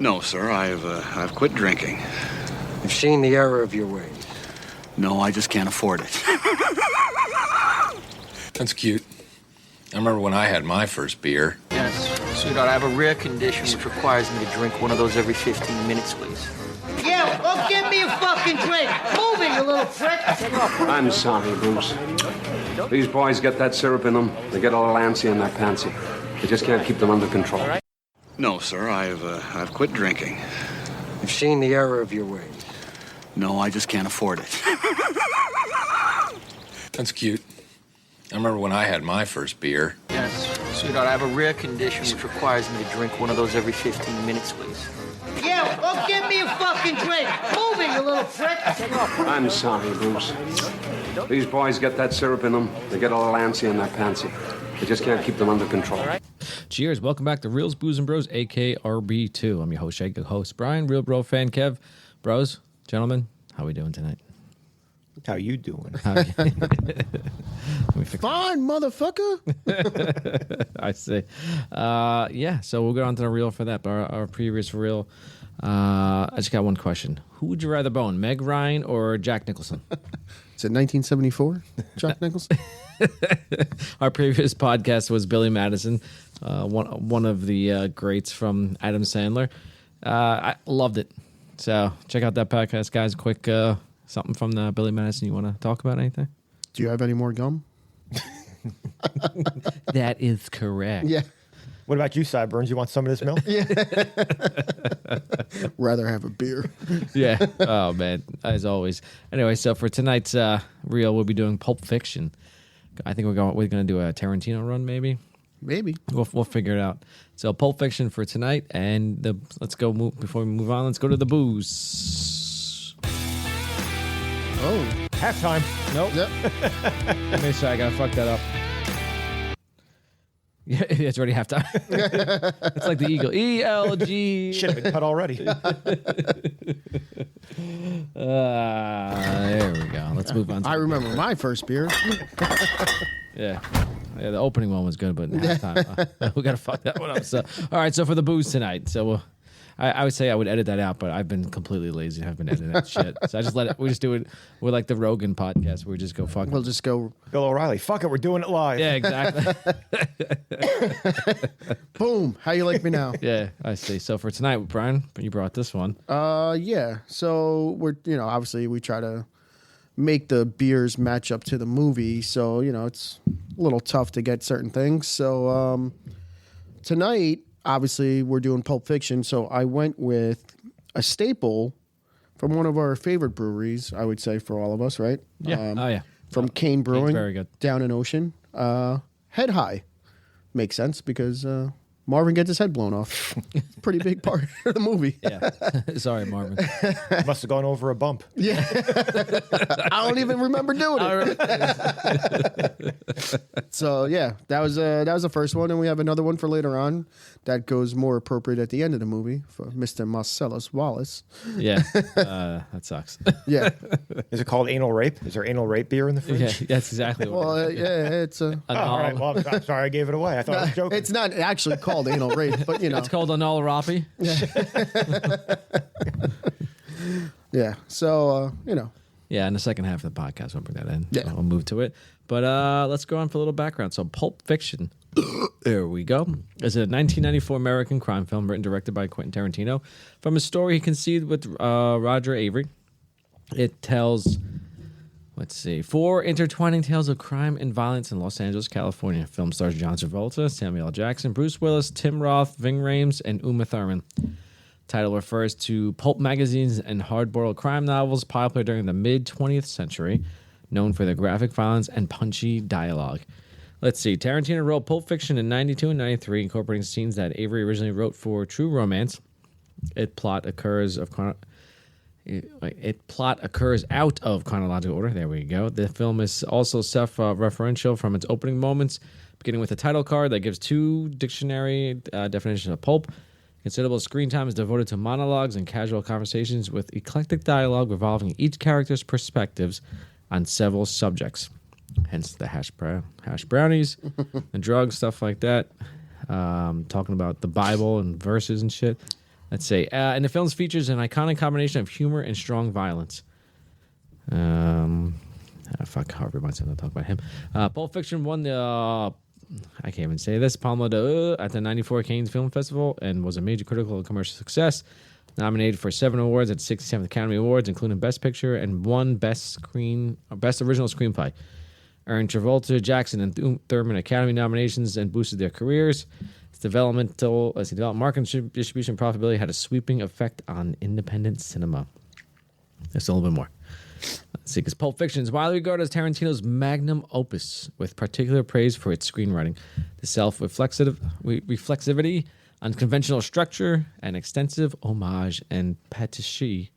No, sir. I've quit drinking. You've seen the error of your ways. No, I just can't afford it. That's cute. I remember when I had my first beer. Yes, sweetheart, I have a rare condition which requires me to drink one of those every 15 minutes, please. Yeah, well, give me a fucking drink. Move it, you little prick. I'm sorry, Bruce. These boys get that syrup in them. They get a little antsy and they're pantsy. You just can't keep them under control. No, sir. I've quit drinking. You've seen the error of your ways. No, I just can't afford it. That's cute. I remember when I had my first beer. Yes, sweetheart, I have a rare condition which requires me to drink one of those every 15 minutes, please. Yeah, well, give me a fucking drink. Move it, you little prick. I'm sorry, Bruce. These boys get that syrup in them. They get a little antsy and they're pantsy. You just can't keep them under control. Cheers. Welcome back to Reels, Booze, and Bros, a.k.a. RB2. I'm your host, Shake, the host, Brian, Real Bro fan, Kev. Bros, gentlemen, how we doing tonight? How you doing? Fine, motherfucker. I see. Yeah, so we'll get on to the reel for that. But our previous reel, I just got one question. Who would you rather bone, Meg Ryan or Jack Nicholson? Is it 1974, Jack Nicholson? Our previous podcast was Billy Madison, one of the greats from Adam Sandler. I loved it. So check out that podcast, guys. Quick something from the Billy Madison you want to talk about, anything? Do you have any more gum? That is correct. Yeah. What about you, Sideburns? You want some of this milk? Yeah. Rather have a beer. Yeah. Oh, man. As always. Anyway, so for tonight's reel, we'll be doing Pulp Fiction. I think we're going to do a Tarantino run, maybe. Maybe. We'll figure it out. So Pulp Fiction for tonight, and let's go before we move on. Let's go to the booze. Oh. Halftime. Nope. Yep. Let me I gotta fuck that up. Yeah, it's already halftime. It's like the Eagle. ELG. Should have been cut already. There we go. Let's move on. I remember my first beer. Yeah, the opening one was good, but halftime, we gotta fuck that one up. So, all right. So for the booze tonight, I would say I would edit that out, but I've been completely lazy and have been editing that shit. So I just let it. We just do it. We're like the Rogan podcast, where we just go fuck. We'll just go. Bill O'Reilly. Fuck it. We're doing it live. Yeah, exactly. Boom. How you like me now? Yeah, I see. So for tonight, Brian, you brought this one. Yeah. So we're obviously we try to make the beers match up to the movie. So it's a little tough to get certain things. So tonight. Obviously, we're doing Pulp Fiction, so I went with a staple from one of our favorite breweries, I would say, for all of us, right? Yeah. From Kane Brewing, very good. down in Ocean. Head High. Makes sense because Marvin gets his head blown off. It's a pretty big part of the movie. Yeah. Sorry, Marvin. Must have gone over a bump. Yeah. I don't even remember doing it. So, yeah, that was the first one, and we have another one for later on that goes more appropriate at the end of the movie for Mr. Marcellus Wallace. Yeah, that sucks. Yeah. Is it called anal rape? Is there anal rape beer in the fridge? Yeah, that's exactly what Well, yeah, it's a... Oh, all right. Well, I'm sorry I gave it away. I thought I was joking. It's not actually called anal rape, but It's called Anal Rapi. Yeah. So, Yeah, in the second half of the podcast, we'll bring that in. Yeah. We'll move to it. But let's go on for a little background. So Pulp Fiction, there we go, is a 1994 American crime film written and directed by Quentin Tarantino. From a story he conceived with Roger Avery, it tells... Let's see. 4 intertwining tales of crime and violence in Los Angeles, California. Film stars John Travolta, Samuel L. Jackson, Bruce Willis, Tim Roth, Ving Rhames, and Uma Thurman. Title refers to pulp magazines and hard-boiled crime novels popular during the mid-20th century, known for their graphic violence and punchy dialogue. Let's see. Tarantino wrote Pulp Fiction in 92 and 93, incorporating scenes that Avery originally wrote for True Romance. Its plot occurs out of chronological order. There we go. The film is also self-referential from its opening moments, beginning with a title card that gives 2 dictionary definitions of pulp. Considerable screen time is devoted to monologues and casual conversations with eclectic dialogue revolving each character's perspectives on several subjects. Hence the hash brownies, the drugs, stuff like that. Talking about the Bible and verses and shit. Let's see. And the film features an iconic combination of humor and strong violence. Fuck, Harvey reminds me to talk about him. Pulp Fiction won the, I can't even say this, Palme d'Or at the 94 Cannes Film Festival and was a major critical and commercial success. Nominated for 7 awards at the 67th Academy Awards, including Best Picture and one Best Original Screenplay. Earned Travolta, Jackson, and Thurman Academy nominations and boosted their careers. Its development, market distribution, profitability had a sweeping effect on independent cinema. Just a little bit more. Let's see, because Pulp Fiction is widely regarded as Tarantino's magnum opus, with particular praise for its screenwriting, the reflexivity, unconventional structure, and extensive homage and pastiche.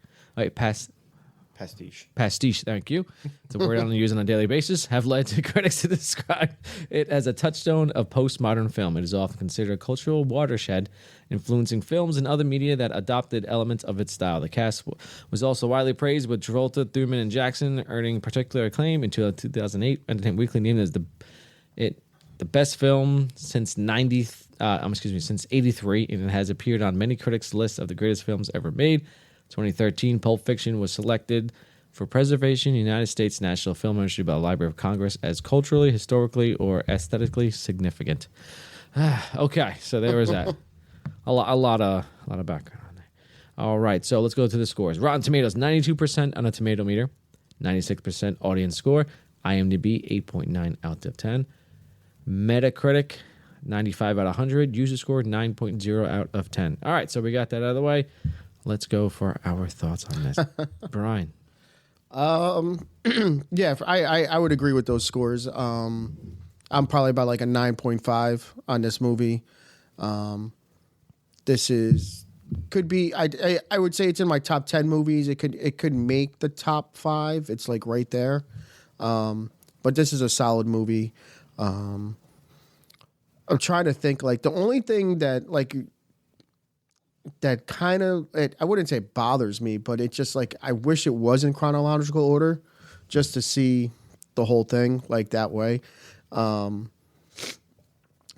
Pastiche, thank you. It's a word I'm using on a daily basis. Have led to critics to describe it as a touchstone of postmodern film. It is often considered a cultural watershed, influencing films and other media that adopted elements of its style. The cast was also widely praised, with Travolta, Thurman, and Jackson earning particular acclaim. In 2008, Entertainment Weekly named it as the best film since since '83, and it has appeared on many critics' lists of the greatest films ever made. 2013, Pulp Fiction was selected for preservation in the United States National Film Registry by the Library of Congress as culturally, historically, or aesthetically significant. Okay, so there was that. a lot of background on there. All right, so let's go to the scores. Rotten Tomatoes, 92% on a tomato meter, 96% audience score. IMDb, 8.9 out of 10. Metacritic, 95 out of 100. User score, 9.0 out of 10. All right, so we got that out of the way. Let's go for our thoughts on this. Brian. Yeah, I would agree with those scores. I'm probably about like a 9.5 on this movie. Could be I would say it's in my top 10 movies. It could make the top 5. It's like right there. But this is a solid movie. I'm trying to think, like, the only thing that that kind of, I wouldn't say bothers me, but it's just like, I wish it was in chronological order just to see the whole thing like that way.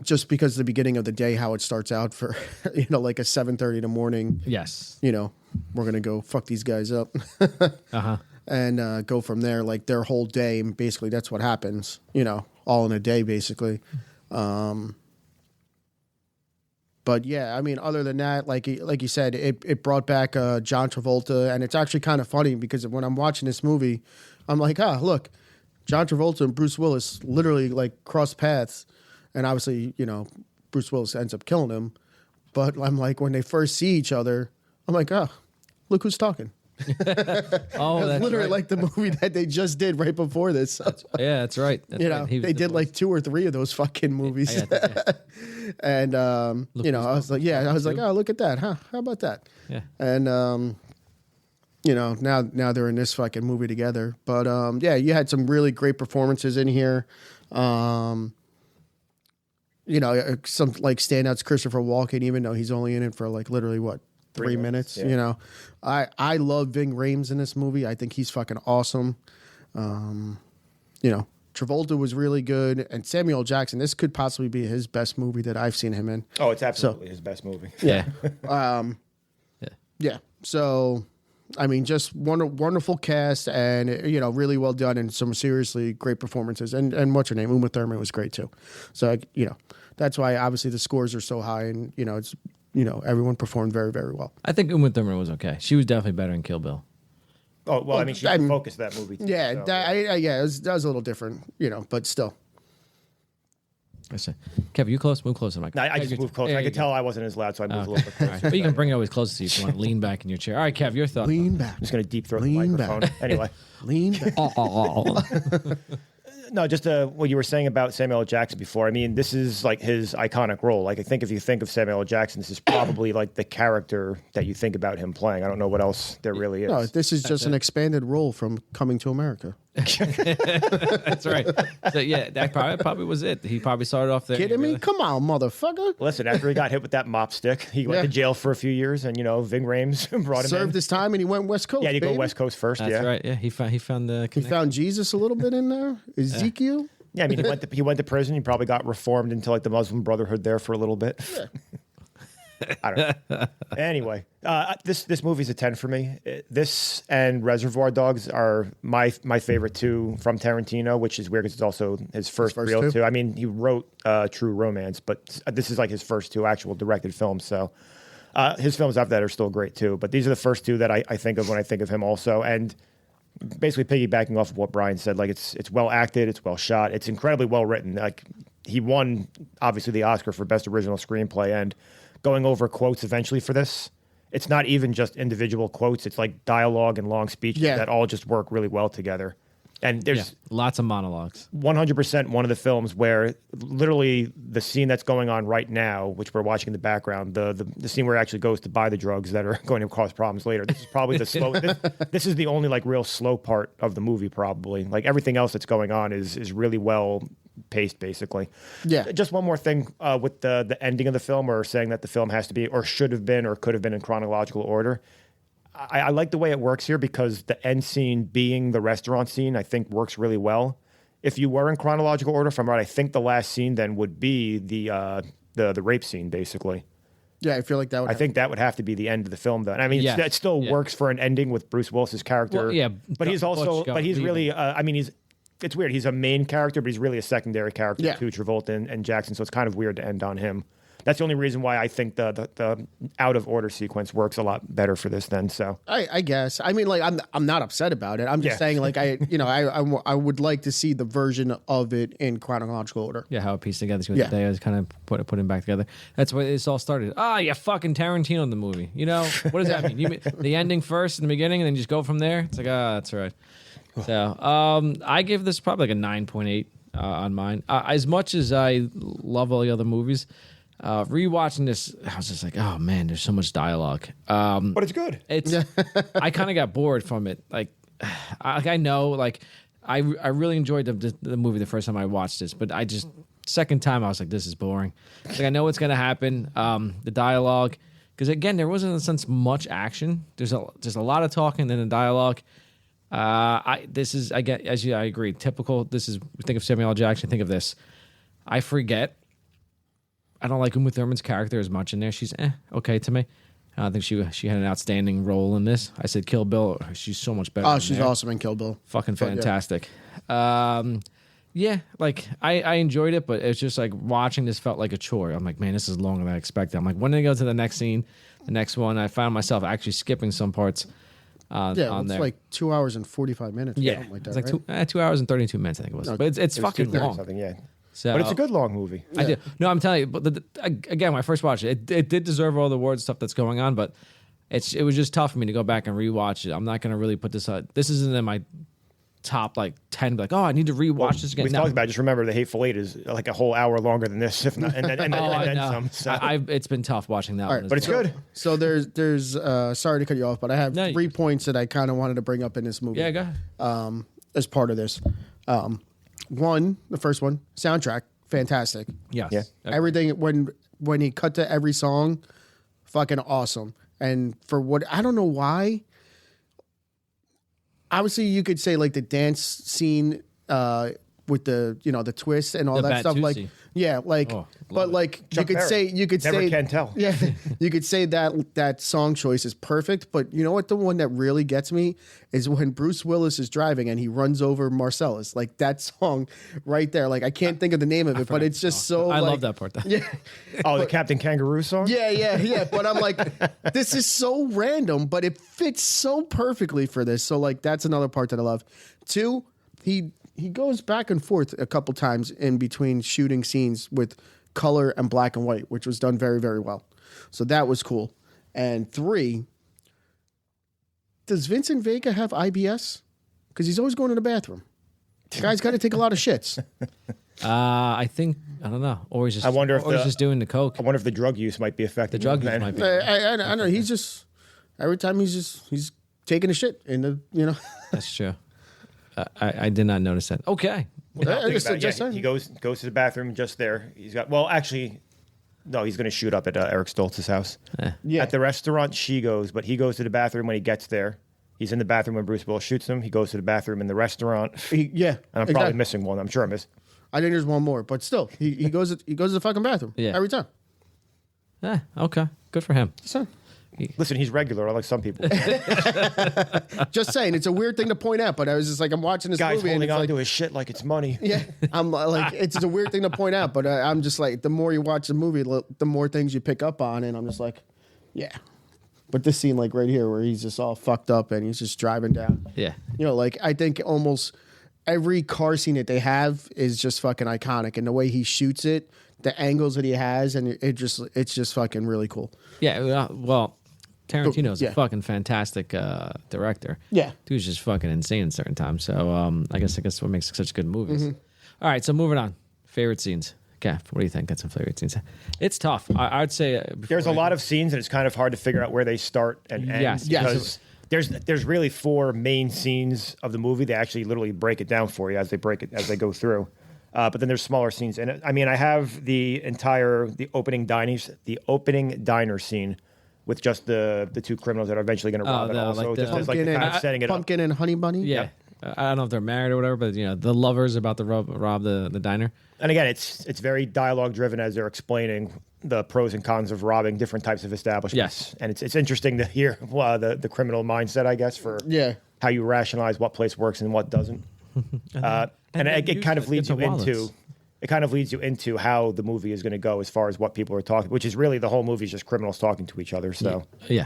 Just because the beginning of the day, how it starts out for, like a 7:30 in the morning. Yes. We're going to go fuck these guys up. And go from there, like their whole day. And basically that's what happens, all in a day, basically. But yeah, I mean, other than that, like you said, it brought back John Travolta, and it's actually kind of funny because when I'm watching this movie, I'm like, look, John Travolta and Bruce Willis literally like cross paths, and obviously, Bruce Willis ends up killing him. But I'm like, when they first see each other, I'm like, look who's talking. Oh, that's literally right. like the movie that they just did right before this. That's right. That's right. They did like 2 or 3 of those fucking movies. And I was like, oh, look at that, huh? How about that? Yeah. And now they're in this fucking movie together. But you had some really great performances in here. Some like standouts, Christopher Walken, even though he's only in it for like literally what, 3 minutes. Yeah. I love Ving Rhames in this movie. I think he's fucking awesome. Travolta was really good, and Samuel Jackson, this could possibly be his best movie that I've seen him in. Oh, it's absolutely his best movie. Yeah. Yeah. So, I mean, just wonderful cast, and really well done, and some seriously great performances. And what's her name? Uma Thurman was great too. So that's why obviously the scores are so high, and it's everyone performed very, very well. I think Uma Thurman was okay. She was definitely better in Kill Bill. Oh, well, I mean, she focused that movie too. Yeah, so. that was a little different, but still. I see. Kevin, you close? Move closer, Mike. No, I just moved closer. I could tell I wasn't as loud, so I moved a little bit closer. Right. But you can bring it always closer to you if you want to lean back in your chair. All right, Kev, your thoughts. Lean back. I'm just going to deep throat the Lean microphone. back. Anyway. Lean back. No, just what you were saying about Samuel L. Jackson before. I mean, this is like his iconic role. Like, I think if you think of Samuel L. Jackson, this is probably like the character that you think about him playing. I don't know what else there really is. No, this is just an expanded role from Coming to America. That's right. So yeah, that probably was it. He probably started off there. Kidding me? Come on, motherfucker. Listen, after he got hit with that mop stick, he went to jail for a few years, and Ving Rhames brought him Served in. his time, and he went West Coast. Yeah, you baby. go West Coast first. That's right. Yeah, he found the. He found Jesus a little bit in there. Ezekiel. Yeah, I mean, he went to prison. He probably got reformed into like the Muslim Brotherhood there for a little bit. I don't know. Anyway, this movie's a 10 for me. This and Reservoir Dogs are my favorite two from Tarantino, which is weird because it's also his first real two. I mean, he wrote True Romance, but this is like his first two actual directed films. So his films after that are still great too. But these are the first two that I think of when I think of him also. And basically piggybacking off of what Brian said, like it's well acted, it's well shot, it's incredibly well written. Like he won obviously the Oscar for best original screenplay, and going over quotes eventually for this, it's not even just individual quotes, it's like dialogue and long speeches that all just work really well together. And there's lots of monologues. 100% one of the films where literally the scene that's going on right now, which we're watching in the background, the scene where he actually goes to buy the drugs that are going to cause problems later. This is probably the slow. This is the only like real slow part of the movie, probably. Like everything else that's going on is really well paced, basically. Yeah. Just one more thing with the ending of the film, or saying that the film has to be, or should have been, or could have been in chronological order. I like the way it works here because the end scene being the restaurant scene, I think works really well. If you were in chronological order, if I'm right, I think the last scene then would be the rape scene, basically. Yeah, I feel like that would. I think that would have to be the end of the film, though. I mean, it still works for an ending with Bruce Willis's character. Well, but he's also, he's really. I mean, it's weird. He's a main character, but he's really a secondary character to Travolta and Jackson. So it's kind of weird to end on him. That's the only reason why I think the out of order sequence works a lot better for this then. So I guess. I mean, like I'm not upset about it. I'm just saying, like I would like to see the version of it in chronological order. Yeah, how it pieced together. See what they was kind of putting back together. That's why this all started. Yeah, fucking Tarantino in the movie. You know what does that mean? You mean the ending first in the beginning, and then just go from there. It's like that's right. So I give this probably like a 9.8 on mine. As much as I love all the other movies. Rewatching this, I was just like, oh man, there's so much dialogue. but it's good. It's I kind of got bored from it. Like, I know, like, I really enjoyed the movie the first time I watched this, but second time I was like, this is boring. Like, I know what's gonna happen. The dialogue, because again, there wasn't in a sense much action. There's a lot of talking and the dialogue. I agree. Typical. This is, think of Samuel L. Jackson. Think of this. I forget. I don't like Uma Thurman's character as much in there. She's okay to me. I don't think she had an outstanding role in this. I said Kill Bill. She's so much better. Oh, she's awesome in Kill Bill. Fucking fantastic. Yeah, like I enjoyed it, but it's just like watching this felt like a chore. I'm like, man, this is longer than I expected. I'm like, when did I go to the next scene, the next one? I found myself actually skipping some parts. It's there. like 2 hours and 45 minutes. Yeah, something like that, it's like right? 2 hours and 32 minutes. I think it was, but it's fucking long. Something, yeah. So, but it's a good long movie. I do. No, I'm telling you. But again, when I first watched it, it did deserve all the awards stuff that's going on. But it was just tough for me to go back and rewatch it. I'm not going to really put this. This isn't in my top like 10. Like, I need to rewatch this again. We talked about it. Just remember, The Hateful Eight is like a whole hour longer than this, if not, and then some. So. It's been tough watching that one. But it's good. So there's sorry to cut you off, but I have 3 points that I kind of wanted to bring up in this movie. Yeah, go ahead. As part of this, the first one, soundtrack. Fantastic. Yes. Yeah. Everything when he cut to every song, fucking awesome. And for what I don't know why. Obviously, you could say like the dance scene with the twist and all that stuff. Like, but like you could say can tell. Yeah, you could say that song choice is perfect. But you know what? The one that really gets me is when Bruce Willis is driving and he runs over Marcellus. Like that song right there. Like I can't think of the name of it, but it's just so. I love that part. Though. Yeah. The Captain Kangaroo song. Yeah. But I'm like, this is so random, but it fits so perfectly for this. So like that's another part that I love. 2, he goes back and forth a couple times in between shooting scenes with color and black and white, which was done very, very well. So that was cool. And 3, does Vincent Vega have IBS? Because he's always going to the bathroom. The guy's got to take a lot of shits. I think, I don't know. Or he's just, he's just doing the coke. I wonder if the drug use might be affected. The drug use might be. I don't know. He's just, every time he's taking a shit in the. That's true. I did not notice that. Okay. He goes to the bathroom just there. He's got, actually, no, he's going to shoot up at Eric Stoltz's house. Yeah. At the restaurant, she goes, but he goes to the bathroom when he gets there. He's in the bathroom when Bruce Willis shoots him. He goes to the bathroom in the restaurant. And I'm probably missing one. I'm sure I miss. I think there's one more, but still, he goes to the fucking bathroom every time. Okay. Good for him. So, Listen, he's regular, unlike some people. just saying, it's a weird thing to point out, but I was just like, I'm watching this Guy's movie and holding it's on like, to his shit like it's money. yeah, I'm like, it's a weird thing to point out, but I'm just like, the more you watch the movie, the more things you pick up on, and I'm just like, yeah. But this scene, like right here, where he's just all fucked up and he's just driving down. Yeah. You know, like I think almost every car scene that they have is just fucking iconic, and the way he shoots it, the angles that he has, and it's just fucking really cool. Yeah. Well, Tarantino's Yeah. a fucking fantastic director. Yeah. Dude's just fucking insane at certain times. So I guess what makes such good movies. Mm-hmm. All right, so moving on. Favorite scenes. Kev, what do you think? Got some favorite scenes. It's tough. I'd say There's a lot of scenes, and it's kind of hard to figure out where they start and end. Yes. Because there's really 4 main scenes of the movie. They actually literally break it down for you as they go through. But then there's smaller scenes in it. I mean, I have the opening diner scene with just the 2 criminals that are eventually going to rob it. Also, like just as like the kind of setting it up. Pumpkin and Honey Bunny. Yeah. I don't know if they're married or whatever, but the lovers about to rob the diner. And again, it's very dialogue driven as they're explaining the pros and cons of robbing different types of establishments. Yes. And it's interesting to hear the criminal mindset, I guess, for how you rationalize what place works and what doesn't. And it kind of leads you into how the movie is going to go as far as what people are talking, which is really the whole movie is just criminals talking to each other. So Yeah.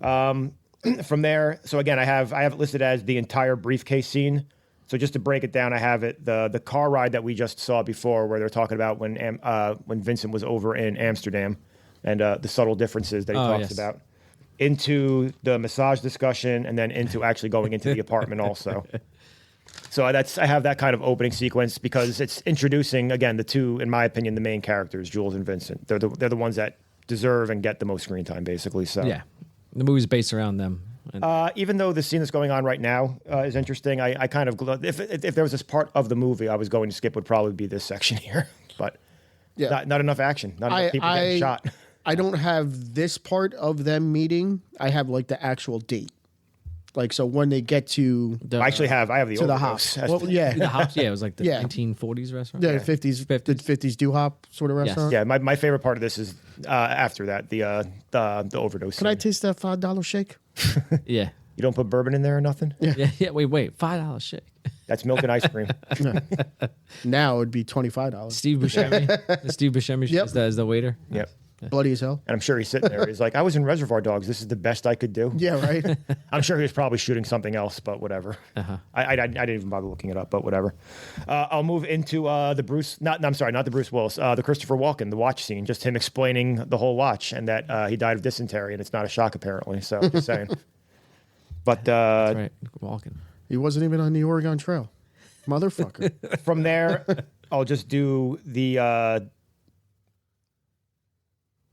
from there, so again, I have it listed as the entire briefcase scene. So just to break it down, I have it the car ride that we just saw before, where they're talking about when Vincent was over in Amsterdam, and the subtle differences that he talks about, into the massage discussion, and then into actually going into the apartment also. So I have that kind of opening sequence because it's introducing again the 2, in my opinion, the main characters, Jules and Vincent. They're the ones that deserve and get the most screen time, basically. So Yeah. The movie's based around them. even though the scene that's going on right now is interesting, I kind of if there was this part of the movie I was going to skip, would probably be this section here, but not enough action, not enough people getting shot. I don't have this part of them meeting. I have like the actual date. Like, so when they get to I have the to the house. Well, yeah, The house, it was like the Yeah. 1940s restaurant. the 50s do-hop sort of restaurant. Yeah, my favorite part of this is after that the overdose. Can I taste that $5 shake? Yeah. You don't put bourbon in there or nothing? Yeah. Wait. $5 shake. That's milk and ice cream. Now it would be $25. Steve Buscemi. Steve Buscemi Yep. is the waiter. Yep. Bloody as hell. And I'm sure he's sitting there. He's like, I was in Reservoir Dogs. This is the best I could do. Yeah, right. I'm sure he was probably shooting something else, but whatever. I didn't even bother looking it up, but whatever. I'll move into not the Bruce Willis, the Christopher Walken, the watch scene, just him explaining the whole watch and that he died of dysentery, and it's not a shock apparently. So just saying. But That's right. Walking. He wasn't even on the Oregon Trail. Motherfucker. from there, I'll just do the.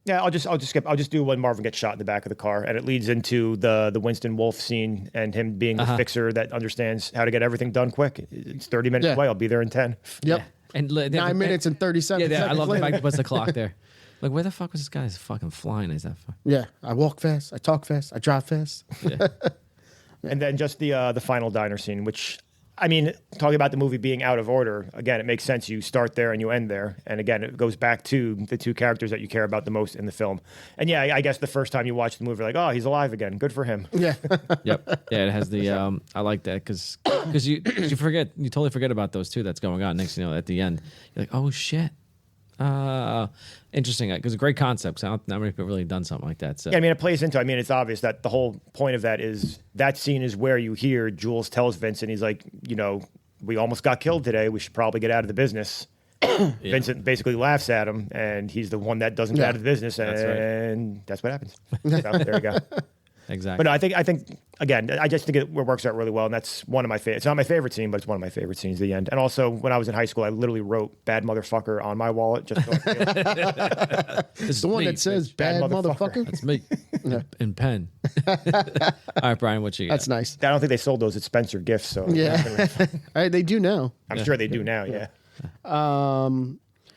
I'll just skip. I'll just do when Marvin gets shot in the back of the car, and it leads into the Winston Wolfe scene and him being the fixer that understands how to get everything done quick. It's 30 minutes away. I'll be there in 10. Yep. And 9 minutes and 37 seconds. I love the later. fact that puts the clock there. Like, where the fuck was this guy? He's fucking flying. Is that fuck? Yeah, I walk fast, I talk fast, I drive fast. Yeah. And then just the final diner scene, which, I mean, talking about the movie being out of order, again, it makes sense. You start there and you end there. And again, it goes back to the 2 characters that you care about the most in the film. And yeah, I guess the first time you watch the movie, you're like, oh, he's alive again. Good for him. Yeah. Yep. Yeah, it has the I like that because you totally forget about those 2 that's going on. Next thing you know, at the end, you're like, oh shit. Interesting, because a great concept. So not many people have really done something like that. So Yeah, I mean, it plays into. I mean, it's obvious that the whole point of that is that scene is where you hear Jules tells Vincent, he's like, we almost got killed today. We should probably get out of the business. Vincent basically laughs at him, and he's the one that doesn't get out of the business, and that's what happens. So, there you go. Exactly. But no, I think again, I just think it works out really well, and that's one of my favorite. It's not my favorite scene, but it's one of my favorite scenes. The end, and also when I was in high school, I literally wrote "bad motherfucker" on my wallet just. So It's the one that says bad motherfucker. That's me. In pen. All right, Brian, what you got? That's nice. I don't think they sold those at Spencer Gifts, so Yeah. They do now. I'm sure they do now. Yeah.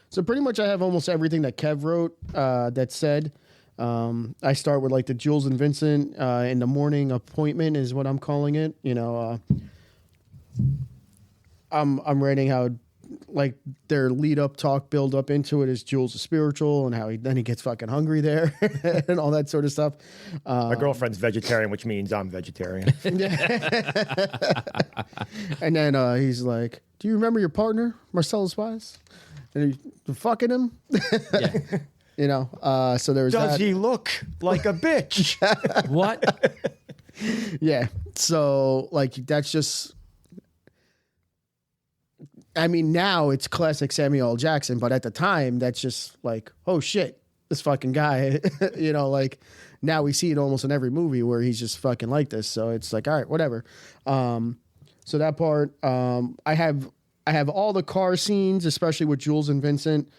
So pretty much I have almost everything that Kev wrote that said. I start with like the Jules and Vincent in the morning appointment is what I'm calling it. I'm writing how like their lead up talk build up into it is Jules is spiritual and how then he gets fucking hungry there and all that sort of stuff. My girlfriend's vegetarian, which means I'm vegetarian. And then he's like, "Do you remember your partner, Marcellus Wise? And you fucking him?" Yeah. You know, so there's Does that. he look like a bitch? What? Yeah. So like that's just. I mean, now it's classic Samuel L. Jackson, but at the time, that's just like, oh shit, this fucking guy. You know, like now we see it almost in every movie where he's just fucking like this. So it's like, all right, whatever. So that part, I have all the car scenes, especially with Jules and Vincent.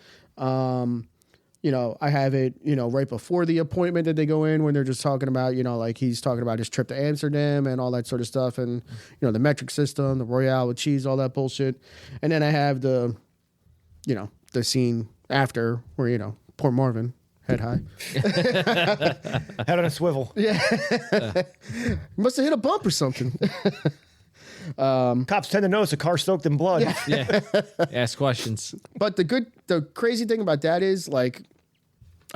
You know, I have it, you know, right before the appointment that they go in when they're just talking about, you know, like he's talking about his trip to Amsterdam and all that sort of stuff. And, you know, the metric system, the Royale with cheese, all that bullshit. And then I have the, you know, the scene after where, you know, poor Marvin, head high. Head on a swivel. Yeah. Must have hit a bump or something. Cops tend to notice a car soaked in blood. Yeah. Ask questions. But the crazy thing about that is, like,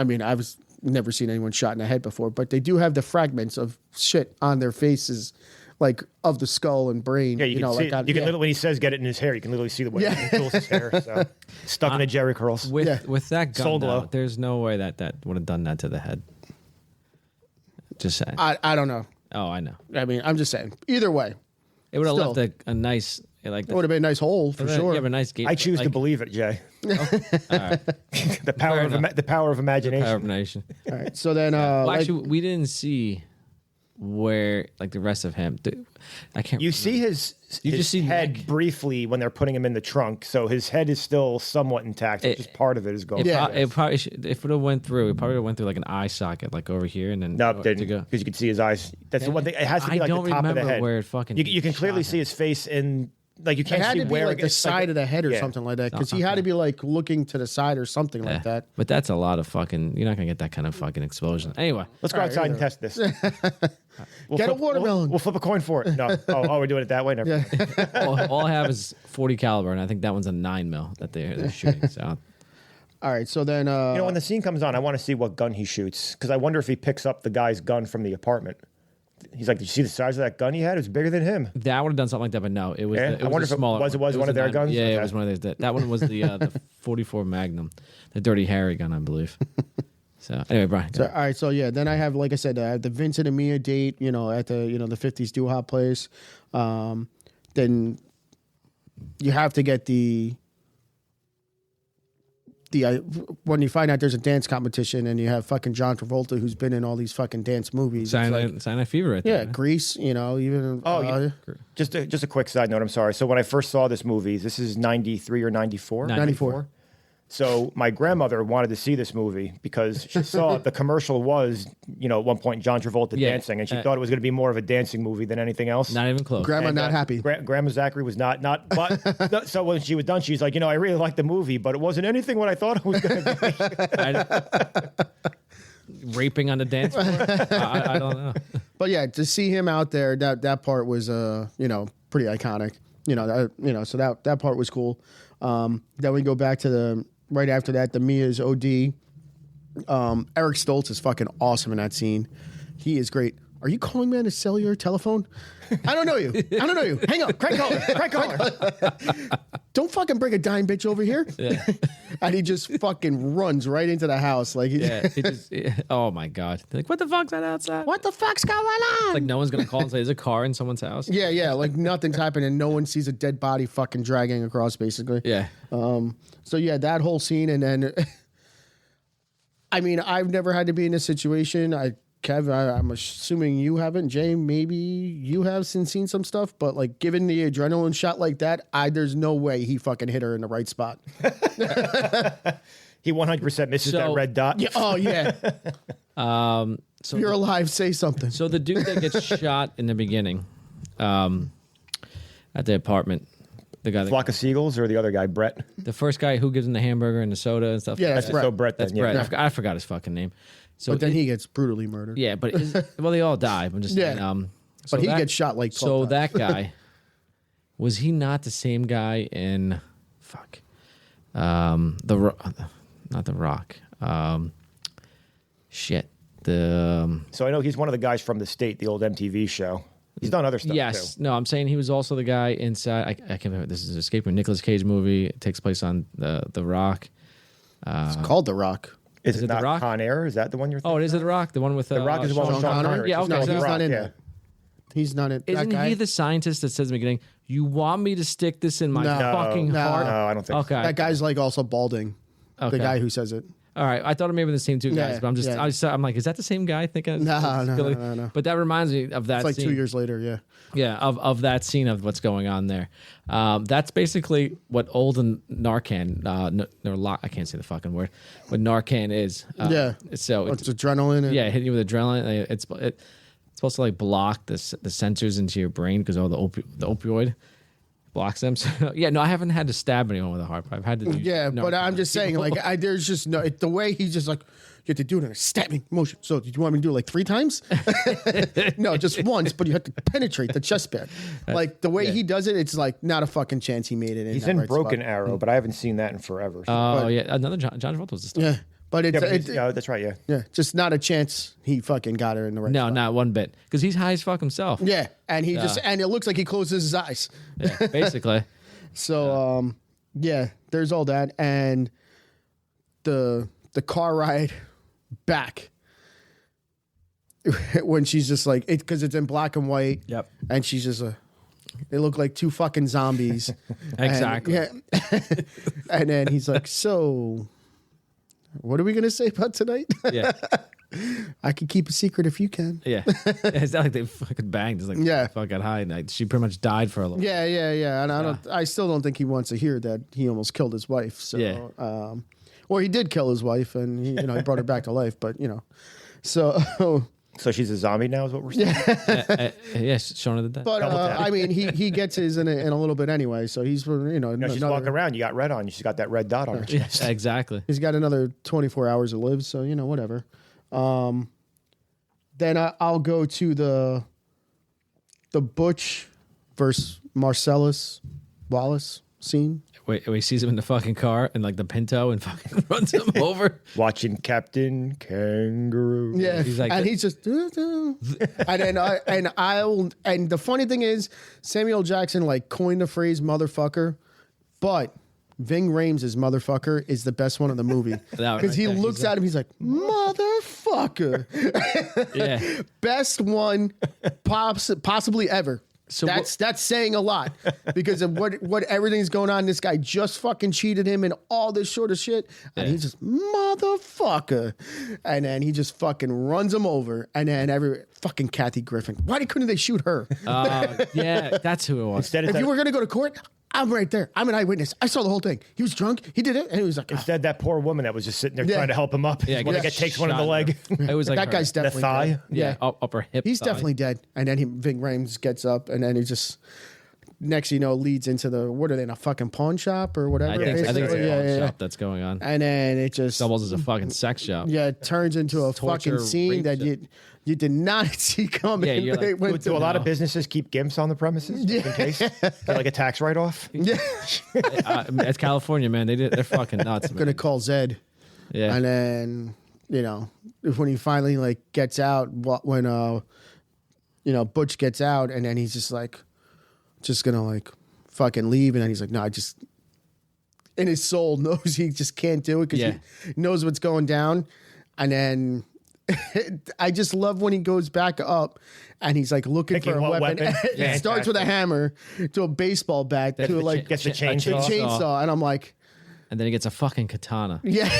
I mean, I've never seen anyone shot in the head before, but they do have the fragments of shit on their faces, like of the skull and brain. Yeah, you can know, see like you can literally, when he says get it in his hair, you can literally see the way he pulls his hair. So stuck in the Jerry curls. With that gun, Soul glow. though, there's no way that would have done that to the head. Just saying. I don't know. Oh, I know. I mean, I'm just saying. Either way, It would have Still. left a nice, like, it would have been a nice hole for sure. You have a nice gate. I choose to like, believe it, Jay. All right. The power of enough. the power of imagination. Power of nation. All right. So then, Well, like, actually, we didn't see where, like, the rest of him. I can't. You remember. see his just see head neck. briefly when they're putting him in the trunk, so his head is still somewhat intact. So just part of it is gone. It probably should, if it would have went through, it probably would have went through like an eye socket, like over here, and then No, to it didn't, go. because you could see his eyes. That's the one thing. It has to be I like don't the top of remember the head. where it fucking You can clearly shot see his face in. Like you it can't had see to be where like the it's like side of the head or yeah. something like that, because he had to be like looking to the side or something like that. But that's a lot of fucking. You're not gonna get that kind of fucking explosion. Anyway, Let's go outside and test this. Get a watermelon. We'll flip a coin for it. No. Oh, we're doing it that way. Never. Yeah. all I have is 40 caliber, and I think that one's a 9mm that they're shooting. So All right. So then, You know, when the scene comes on, I want to see what gun he shoots, because I wonder if he picks up the guy's gun from the apartment. He's like, "Did you see the size of that gun he had? It was bigger than him." that would have done something like that, but no, it was. Yeah? It I was wonder a if it smaller was one of a their 9 guns? Yeah, Okay. it was one of theirs. That one was the 44 Magnum, the Dirty Harry gun, I believe. So anyway, Brian. So, all right, so yeah, then I have, like I said, I have the Vincent and Mia date, you know, at the, you know, the 50s Do Hop place. Then you have to get the when you find out there's a dance competition and you have fucking John Travolta, who's been in all these fucking dance movies. It's like, Silent Fever, right yeah, there. Grease, you know, even Just a quick side note. I'm sorry. So when I first saw this movie, this is 93 or 94? 94. So my grandmother wanted to see this movie because she saw the commercial was, you know, at one point John Travolta Yeah. dancing, and she thought it was going to be more of a dancing movie than anything else. Not even close. Grandma And, not happy. Grandma Zachary was not, but so when she was done, she's like, you know, I really liked the movie, but it wasn't anything what I thought it was going to be. Raping on the dance floor. I don't know. But yeah, to see him out there, that part was you know, pretty iconic. You know, so that part was cool. Then we go back to the right after that, the Mia's OD. Eric Stoltz is fucking awesome in that scene. He is great. Are you calling me on a cellular telephone? I don't know you. I don't know you. Hang up. Crank caller. Crank caller. Don't fucking bring a dime bitch over here. Yeah. And he just fucking runs right into the house. Like, Oh my god. They're like, what the fuck's that outside? what the fuck's going on? Like no one's gonna call and say there's a car in someone's house. Yeah, like nothing's happening. No one sees a dead body fucking dragging across, basically. Yeah. So yeah, that whole scene, and then, I mean, I've never had to be in this situation. Kev, I'm assuming you haven't. Jay, maybe you have seen some stuff, but like, given the adrenaline shot like that, there's no way he fucking hit her in the right spot. He 100% misses that red dot. Yeah, oh yeah. So If you're alive, say something. So the dude that gets shot in the beginning, at the apartment, the guy, Flock of Seagulls or the other guy, Brett? the first guy who gives him the hamburger and the soda and stuff. Yeah, That's Brett. so Brett. That's then, Brett. yeah. I forgot his fucking name. So But then he gets brutally murdered. yeah, but well, they all die. I'm just Yeah. saying, But he gets shot like 12 so. times. That guy was he not the same guy in Fuck. Not The Rock. Shit. So I know he's one of the guys from The State, the old MTV show. He's done other stuff yes. too. No, I'm saying he was also the guy inside. I can't remember. This is Escape from Nicolas Cage movie. It takes place on the Rock. It's called The Rock. Is it it The not Rock? Con Air? Is that the one you're thinking? Oh, it is The Rock? The one with The Rock is the one with Sean Connery. Yeah, okay. No, so he's not in yeah. it. He's not in. Isn't that guy, he the scientist that says in the beginning, you want me to stick this in my No. fucking No. heart? No, I don't think so. Okay. that guy's like also balding. Okay. The guy who says it. All right, I thought it may have been the same two guys, Yeah, but yeah. I'm like, is that the same guy? Thinking, No. But that reminds me of that. It's like scene. 2 years later. Yeah. Yeah, of that scene of what's going on there. That's basically what old Narcan, I can't say the fucking word, what Narcan is. Yeah. So It's adrenaline. And, yeah, hit you with adrenaline. It's supposed to like block the sensors into your brain because all the opioid blocks them. So, yeah, no, I haven't had to stab anyone with a harp. I've had to do Yeah, but I'm just saying, like, there's just no the way he's just like, you have to do it in a stabbing motion. So, did you want me to do it like 3 times? No, just once, but you have to penetrate the chest band. Like the way he does it, it's like not a fucking chance he made it. He's that in right Broken spot. Arrow, but I haven't seen that in forever. So. Oh yeah, another John Travolta was the star. Yeah, but it's yeah, but yeah, that's right. Yeah. yeah, just not a chance he fucking got her in the right. No, spot. not one bit, because he's high as fuck himself. Yeah, and he and it looks like he closes his eyes. Yeah, basically. So yeah, there's all that, and the car ride back when she's just like it because it's in black and white. Yep. And she's just they look like 2 fucking zombies. Exactly. And, yeah. And then he's like, so what are we gonna say about tonight? Yeah. I can keep a secret if you can. Yeah. It's not like they fucking banged. It's like, Yeah. fuck got high. And she pretty much died for a little. Yeah. And I still don't think he wants to hear that he almost killed his wife. So, Yeah. Well, he did kill his wife, and he brought her back to life. But so So she's a zombie now, is what we're saying. Yes, Shaun of the Dead. but I mean, he gets his in a little bit anyway. So he's She's walking around. You got red on. She's got that red dot on her chest. Yeah, exactly. He's got another 24 hours to live. So whatever. Then I'll go to the Butch versus Marcellus Wallace scene. Wait, he sees him in the fucking car and like the Pinto and fucking runs him over. Watching Captain Kangaroo. Yeah, He's like, and he's just, and the funny thing is, Samuel Jackson like coined the phrase "motherfucker," but Ving Rhames' "motherfucker" is the best one in the movie That because he right there, looks at him, he's like, "Motherfucker," yeah. best one possibly ever. So that's saying a lot because of what everything's going on. This guy just fucking cheated him and all this sort of shit, and he's just motherfucker, and then he just fucking runs him over, and then every fucking Kathy Griffin. Why couldn't they shoot her? Yeah, that's who it was. Instead, If you were gonna go to court, I'm right there. I'm an eyewitness. I saw the whole thing. He was drunk. He did it, and he was like, Instead, that poor woman that was just sitting there Yeah. trying to help him up. Yeah, When gets takes one in the shot leg. It was like that her- guy's The definitely thigh. dead. yeah, upper hip. He's thigh. definitely dead. And then Ving Rhames gets up, and then he just next leads into the what are they in a fucking pawn shop or whatever? I think it's basically? a pawn shop that's going on. And then it just Doubles as a fucking sex shop. yeah, it turns into a Torture, fucking scene rape that shit. you did not see coming. Yeah, you're They like, went Do a to- lot of businesses keep gimps on the premises just in case? Get like a tax write-off? yeah, It's California, man. They're fucking nuts. Man. gonna call Zed. Yeah. And then when he finally like gets out, when Butch gets out, and then he's just gonna like fucking leave, and then he's like, no, I just in his soul knows he just can't do it because Yeah. he knows what's going down, and then. I just love when he goes back up and he's like looking Picking for a what weapon. weapon? It starts with a hammer to a baseball bat to like Gets the a chainsaw. chainsaw, and I'm like, And then he gets a fucking katana. yeah.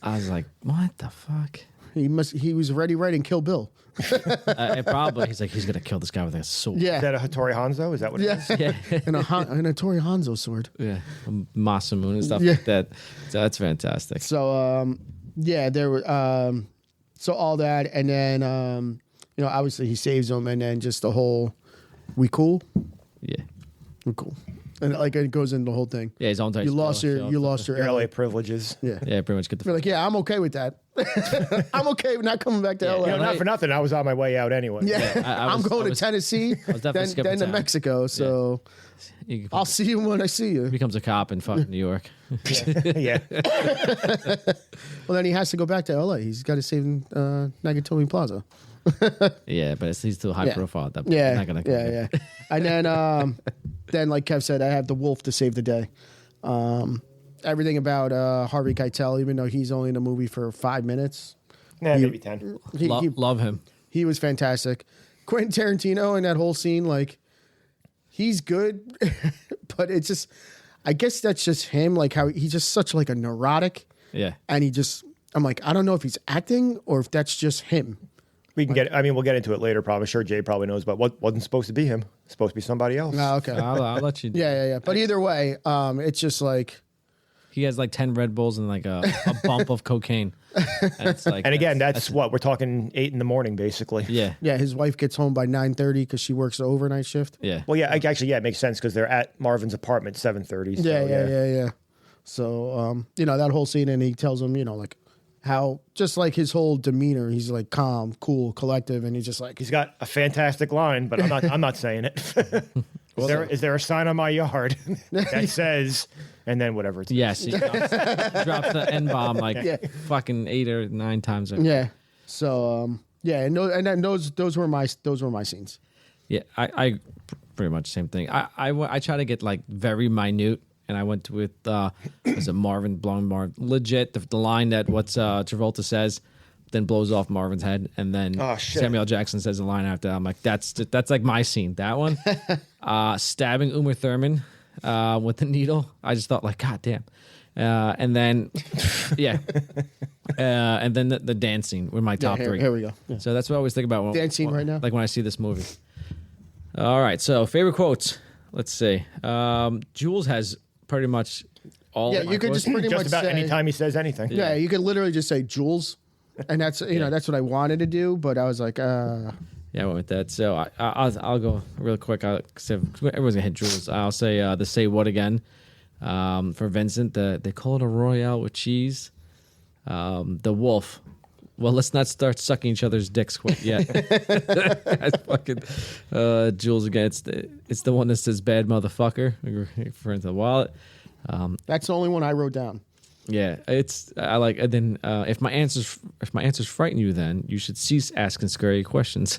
I was like, what the fuck? He was already writing Kill Bill. Probably. He's like, he's going to kill this guy with a sword. Yeah. Is that a Hattori Hanzo? Is that what it is? Yeah. Yeah. and a Tori Hanzo sword. Yeah. Masamune and stuff Yeah. like that. So that's fantastic. So there were so all that, and then obviously he saves him, and then just the whole we cool. Yeah. We're cool. And like it goes into the whole thing. Yeah, his own type. You lost your LA privileges. Yeah. Yeah, pretty much get the. We're like, yeah, I'm okay with that. I'm okay with not coming back to LA. You know, not for nothing. I was on my way out anyway. Yeah, I I'm was- going I to was- Tennessee, was definitely skipping then to town. Mexico. So He I'll see you when I see you. becomes a cop in fucking New York. Yeah. Well, then he has to go back to LA. He's got to save Nagatomi Plaza. Yeah, but he's too high Yeah. profile at that point. Yeah, Not gonna yeah. And then like Kev said, I have the wolf to save the day. Everything about Harvey Keitel, even though he's only in the movie for 5 minutes, Nah, maybe 10. Love him. he was fantastic. Quentin Tarantino in that whole scene, like he's good, but it's just, I guess that's just him. Like how he's just such like a neurotic, Yeah. and I'm like, I don't know if he's acting or if that's just him. We can we'll get into it later, probably. I'm sure Jay probably knows, but what wasn't supposed to be him. It's supposed to be somebody else. Oh, okay. I'll let you. Yeah. But either way, it's just like, He has like 10 Red Bulls and like a bump of cocaine. And, it's like, And again, that's what we're talking 8 a.m, basically. Yeah. yeah, his wife gets home by 9:30 because she works the overnight shift. Yeah. Well, yeah, actually, yeah, it makes sense because they're at Marvin's apartment 7:30. So, Yeah. So, that whole scene, and he tells him, like how just like his whole demeanor, he's like calm, cool, collective, and he's just like, He's got a fantastic line, but I'm not saying it. Is there a sign on my yard that says, and then whatever. Yes. He drops the N bomb like fucking 8 or 9 times. yeah. So, and those were my scenes. Yeah, I pretty much the same thing. I try to get like very minute, and I went with was it Marvin blowing Marvin legit the line that what's Travolta says, then blows off Marvin's head, and then Samuel Jackson says the line after. I'm like, that's like my scene. That one, stabbing Uma Thurman with the needle. I just thought like, God damn. And then, and then the dance scene were my top three. Here we go. Yeah. So that's what I always think about. Dance scene right now? Like when I see this movie. All right, so favorite quotes. Let's see. Jules has pretty much all. Yeah, of my you could quotes. just pretty Just much about say, any time he says anything. Yeah, you could literally just say Jules, and that's that's what I wanted to do, but I was like, Yeah, I went with that. So I'll go real quick. Everyone's gonna hit Jules. I'll say the say what again. For Vincent, they call it a Royale with cheese. The wolf. Well, let's not start sucking each other's dicks quite yet. That's fucking Jules again. It's the one that says "bad motherfucker" referring to the wallet. that's the only one I wrote down. Yeah, I like. And then if my answers frighten you, then you should cease asking scary questions.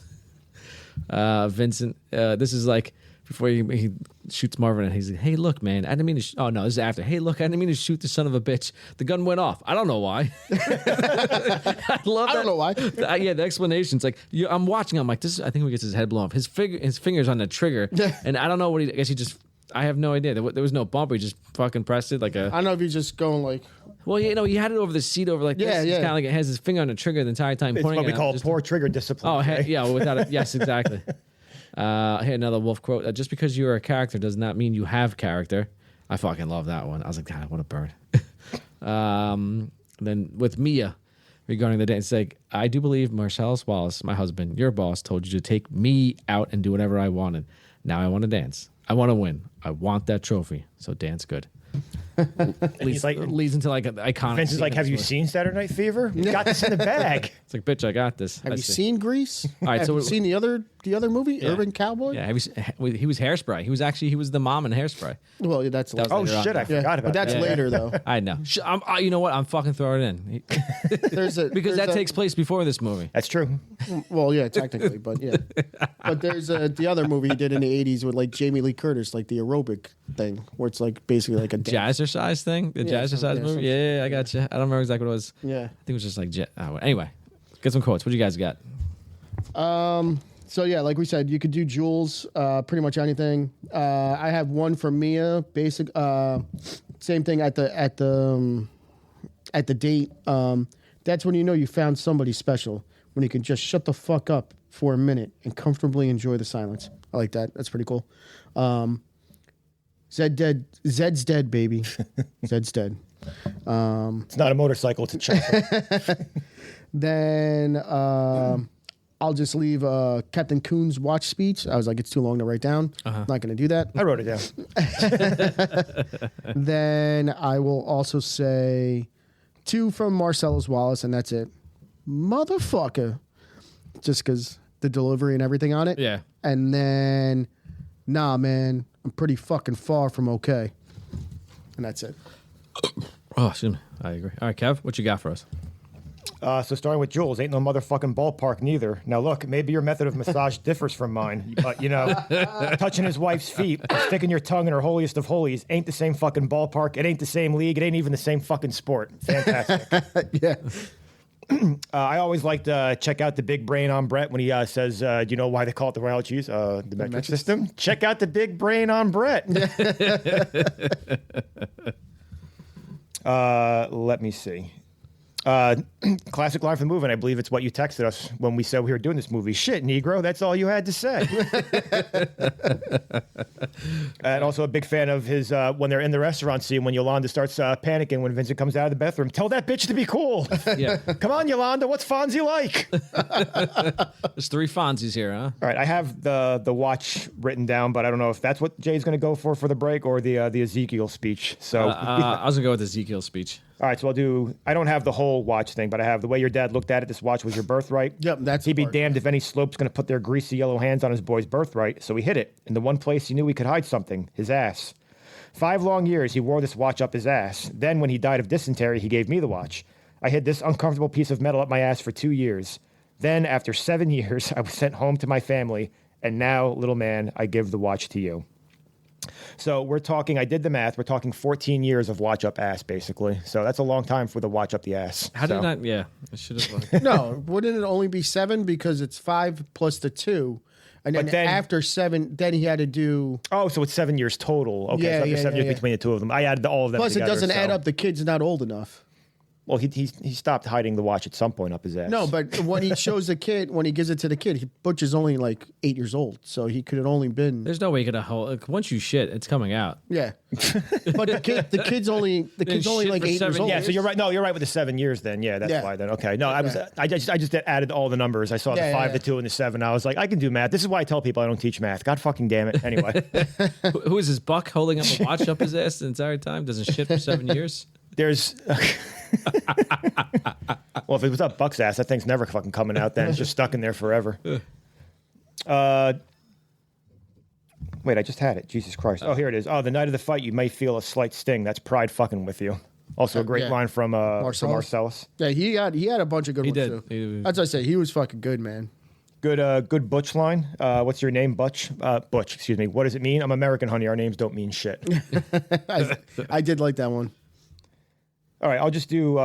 Vincent, this is like before he shoots Marvin, and he's like, "Hey, look, man, I didn't mean to." Oh no, this is after. Hey, look, I didn't mean to shoot the son of a bitch. The gun went off. I don't know why. I love. I don't know why. Yeah, the explanation's like I'm watching. I'm like, this. I think he gets his head blown off. His fingers on the trigger, and I don't know what he. I guess he just. I have no idea. There was no bump. He just fucking pressed it like a. I don't know if he's just going like. Well, he had it over the seat over like this. Yeah, He's yeah. kind of like it has his finger on the trigger the entire time. It's pointing what we at call him, poor trigger discipline. Oh, right? yeah, without it. Yes, exactly. Here, another wolf quote. Just because you're a character does not mean you have character. I fucking love that one. I was like, God, what a bird. Then with Mia, regarding the dance, it's like, I do believe Marcellus Wallace, my husband, your boss, told you to take me out and do whatever I wanted. Now I want to dance. I want to win. I want that trophy. So dance good. Leads into like an iconic. Vince is scene like, in have this you movie. seen Saturday Night Fever? You got this in the bag. It's like, bitch, I got this. Have you seen Grease? All right, have so you seen the other movie, Yeah. Urban Cowboy? Yeah, he was Hairspray. He was the mom in Hairspray. Well, that's That was Oh later on. shit, I forgot about but that's that. later though. I know. You know what? I'm fucking throwing it in because that takes place before this movie. That's true. Well, yeah, technically, but yeah. But there's the other movie he did in the '80s with like Jamie Lee Curtis, like the aerobic thing, where it's like basically like a dance. Jazzercise thing? The Jazzercise movie? something. Yeah, I got you. I don't remember exactly what it was. Yeah. I think it was just like anyway, get some quotes. What do you guys got? So yeah, like we said, you could do Jules, pretty much anything. I have one for Mia, basic. Same thing at the date. That's when you know you found somebody special, when you can just shut the fuck up for a minute and comfortably enjoy the silence. I like that. That's pretty cool. Zed's dead, baby. Zed's dead. It's not a motorcycle, it's a chopper. Then I'll just leave Captain Coon's watch speech. I was like, it's too long to write down. Not going to do that. I wrote it down. Then I will also say 2 from Marcellus Wallace, and that's it. Motherfucker. Just because the delivery and everything on it. Yeah. And then, nah, man, I'm pretty fucking far from okay. And that's it. Oh, excuse me. I agree. All right, Kev, what you got for us? So starting with Jules, ain't no motherfucking ballpark neither. Now look, maybe your method of massage differs from mine, but you know, touching his wife's feet, sticking your tongue in her holiest of holies ain't the same fucking ballpark. It ain't the same league. It ain't even the same fucking sport. Fantastic. Yeah. I always like to check out the big brain on Brett when he says, do you know why they call it the royal cheese? The metric system. Check out the big brain on Brett. Let me see. Classic line from the movie, and I believe it's what you texted us when we said we were doing this movie. Shit, Negro, that's all you had to say. And also a big fan of his when they're in the restaurant scene when Yolanda starts panicking when Vincent comes out of the bathroom. Tell that bitch to be cool. Yeah. Come on, Yolanda, what's Fonzie like? There's 3 Fonzies here, huh? All right, I have the watch written down, but I don't know if that's what Jay's going to go for the break or the Ezekiel speech. So I was going to go with Ezekiel's speech. All right, so I don't have the whole watch thing, but I have the way your dad looked at it. This watch was your birthright. Yep, that's He'd be the part. damned if any slope's going to put their greasy yellow hands on his boy's birthright. So he hid it in the one place he knew he could hide something, his ass. 5 long years, he wore this watch up his ass. Then when he died of dysentery, he gave me the watch. I hid this uncomfortable piece of metal up my ass for 2 years. Then, after 7 years, I was sent home to my family. And now, little man, I give the watch to you. So we're talking, I did the math, we're talking 14 years of watch up ass, basically. So that's a long time for the watch up the ass. How did not? Yeah, I should have. No, wouldn't it only be 7 because it's 5 plus the 2, and then after 7, then he had to do. Oh, so it's 7 years total. Okay, Yeah, so yeah, 7 years yeah. between the two of them. I added all of them. Plus, together, it doesn't so. add up. The kid's not old enough. Well, he stopped hiding the watch at some point up his ass. No, but when he shows the kid, when he gives it to the kid, Butch is only like 8 years old, so he could have only been. There's no way you could hold. Like, once you shit, it's coming out. Yeah, but the kid's only shit like for 8 years 7 old. Yeah, so you're right. No, you're right with the 7 years. Then, yeah, that's Yeah. why. Then, okay. No, I just added all the numbers. I saw the Yeah, 5, yeah. the 2, and the 7. I was like, I can do math. This is why I tell people I don't teach math. God fucking damn it. Anyway, Who is this Buck holding up a watch up his ass the entire time? Doesn't shit for 7 years? there's. Well, if it was up Buck's ass, that thing's never fucking coming out. Then it's just stuck in there forever. Wait, I just had it. Jesus Christ. Oh, here it is. Oh, the night of the fight, you may feel a slight sting. That's pride fucking with you. Also a great Yeah. line from Marcellus. Yeah, he had a bunch of good He ones did. too. That's what I say. He was fucking good, man. Good Butch line. What's your name, Butch? Butch, excuse me. What does it mean? I'm American, honey. Our names don't mean shit. I did like that one. All right, I'll just do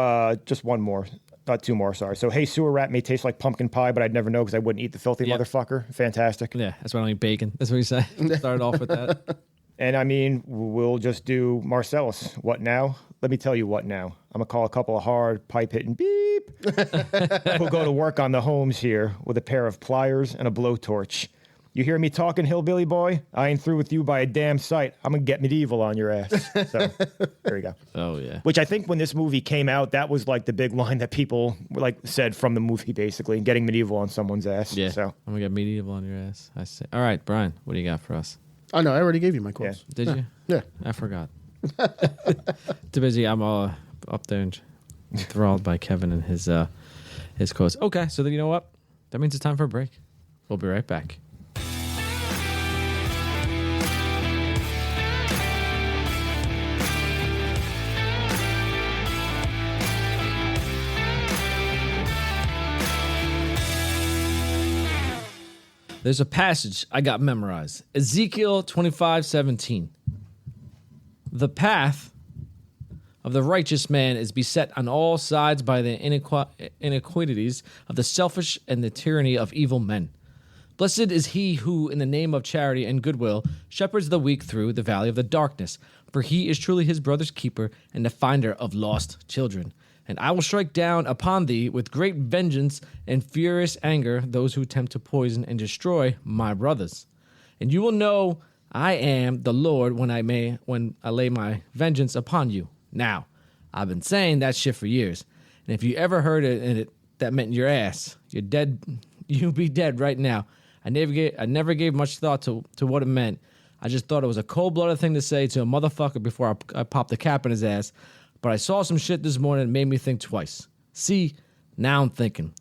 just one more. Not 2 more, sorry. So, hey, sewer rat may taste like pumpkin pie, but I'd never know because I wouldn't eat the filthy Yep. motherfucker. Fantastic. Yeah, that's why I don't eat bacon. That's what he said. Started off with that. And I mean, we'll just do Marcellus. What now? Let me tell you what now. I'm going to call a couple of hard pipe hitting beep. We'll go to work on the homes here with a pair of pliers and a blowtorch. You hear me talking, hillbilly boy? I ain't through with you by a damn sight. I'm going to get medieval on your ass. So, there you go. Oh, yeah. Which I think when this movie came out, that was like the big line that people like said from the movie, basically, getting medieval on someone's ass. Yeah. So, I'm going to get medieval on your ass. I say. All right, Brian, what do you got for us? Oh no, I already gave you my quotes. Did you? Yeah. I forgot. Too busy. I'm all up there and enthralled by Kevin and his quotes. Okay, so then you know what? That means it's time for a break. We'll be right back. There's a passage I got memorized. Ezekiel 25:17. The path of the righteous man is beset on all sides by the iniquities of the selfish and the tyranny of evil men. Blessed is he who, in the name of charity and goodwill, shepherds the weak through the valley of the darkness, for he is truly his brother's keeper and the finder of lost children. And I will strike down upon thee with great vengeance and furious anger those who attempt to poison and destroy my brothers. And you will know I am the Lord when I lay my vengeance upon you. Now, I've been saying that shit for years. And if you ever heard it and that meant your ass, you're dead you'd be dead right now. I never gave much thought to what it meant. I just thought it was a cold-blooded thing to say to a motherfucker before I popped the cap in his ass. But I saw some shit this morning that made me think twice. See, now I'm thinking.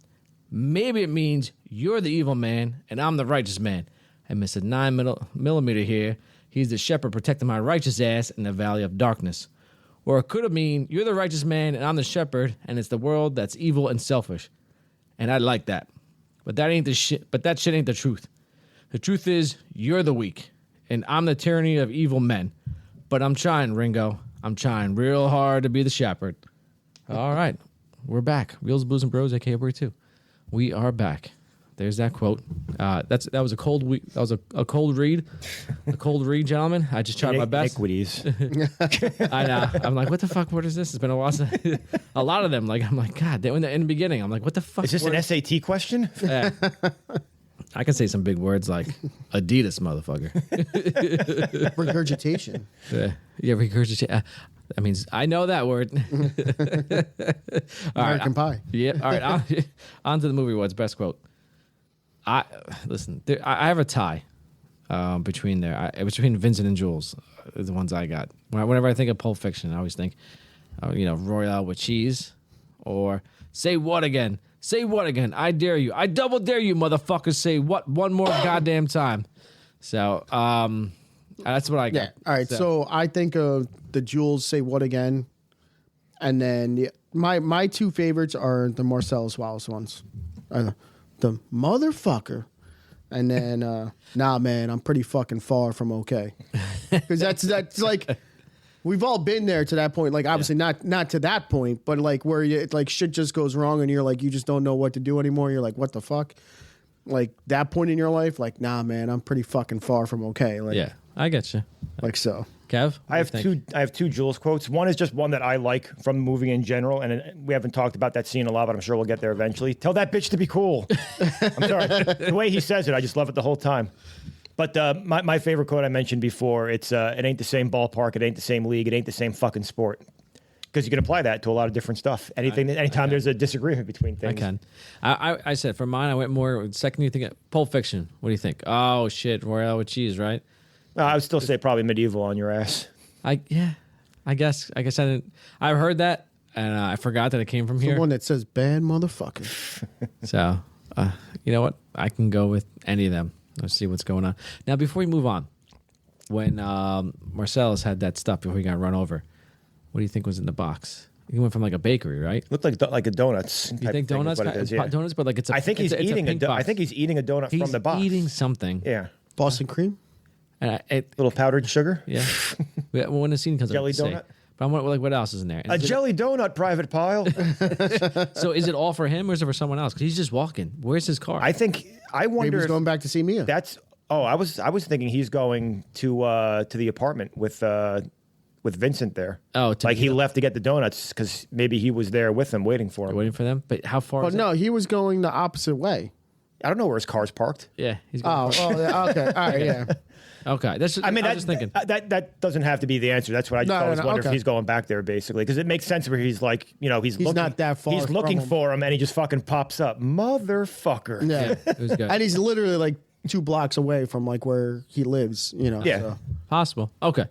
Maybe it means you're the evil man and I'm the righteous man. And Mr. 9mm here, he's the shepherd protecting my righteous ass in the valley of darkness. Or it could have mean you're the righteous man and I'm the shepherd and it's the world that's evil and selfish. And I like that. But that ain't the shit. But that shit ain't the truth. The truth is you're the weak and I'm the tyranny of evil men. But I'm trying, Ringo. I'm trying real hard to be the shepherd. All right. We're back. Wheels, Blues, and Bros, aka RB2. We are back. There's that quote. That was a cold week. That was a cold read. A cold read, gentlemen. I just tried my best. Iniquities. I know. I'm like, what the fuck? What is this? It's been a while since a lot of them. Like, I'm like, God. In the beginning, I'm like, what the fuck? Is this an SAT question? I can say some big words like Adidas, motherfucker. Regurgitation. Yeah, regurgitation. That means I know that word. American Pie. Yeah. All right. On to the movie awards. Best quote. I have a tie between Vincent and Jules, the ones I got. Whenever I think of Pulp Fiction, I always think, Royale with cheese, or say what again? Say what again? I dare you. I double dare you, motherfuckers. Say what one more goddamn time. So that's what I got. Yeah. All right. So I think of the Jules say what again, and then my two favorites are the Marcellus Wallace ones. The motherfucker, and then nah, man, I'm pretty fucking far from okay, because that's like we've all been there to that point. Like obviously not to that point, but like where it's like shit just goes wrong and you're like you just don't know what to do anymore. You're like what the fuck, like that point in your life. Like nah, man, I'm pretty fucking far from okay. Like yeah, I get you. Like so. Kev, I have two Jules quotes. One is just one that I like from the movie in general, and we haven't talked about that scene a lot, but I'm sure we'll get there eventually. Tell that bitch to be cool. I'm sorry. The way he says it, I just love it the whole time. But my favorite quote I mentioned before, it's it ain't the same ballpark, it ain't the same league, it ain't the same fucking sport. Because you can apply that to a lot of different stuff. Anytime there's a disagreement between things. I can. I said for mine, I went more second. You think Pulp Fiction? What do you think? Oh shit, Royale with cheese, right? I would still say probably Medieval on your ass. I guess I didn't. I've heard that, and I forgot that it came from It's here. the one that says bad motherfucker. So, you know what? I can go with any of them. Let's see what's going on. Now, before we move on, when Marcellus had that stuff before he got run over, what do you think was in the box? He went from like a bakery, right? Looked like a donuts. You think donuts? What it is, yeah. Donuts, but like it's. I think he's eating I think he's eating a donut from the box. He's eating something. Yeah. Boston cream. Little powdered sugar. Yeah. When the scene comes Jelly up, say. donut. But I'm like, what else is in there? A jelly donut, Private Pile. So is it all for him or is it for someone else? Because he's just walking. Where's his car? I wonder Maybe he's if going back to see Mia. that's. Oh, I was thinking he's going to the apartment with Vincent there. Oh, like he left to get the donuts because maybe he was there with them waiting for him. waiting for them. But how far? But is it? no, he was going the opposite way. I don't know where his car's parked. Yeah, he's going. Yeah, okay, all right, yeah. Okay, that's. I mean, I was just thinking. That doesn't have to be the answer. That's what I just always wonder if he's going back there, basically, because it makes sense where he's like, he's looking, not that far. He's looking from him. for him, and he just fucking pops up, motherfucker. Yeah, It was good. and he's literally like 2 blocks away from like where he lives. Yeah. So. Possible. Okay.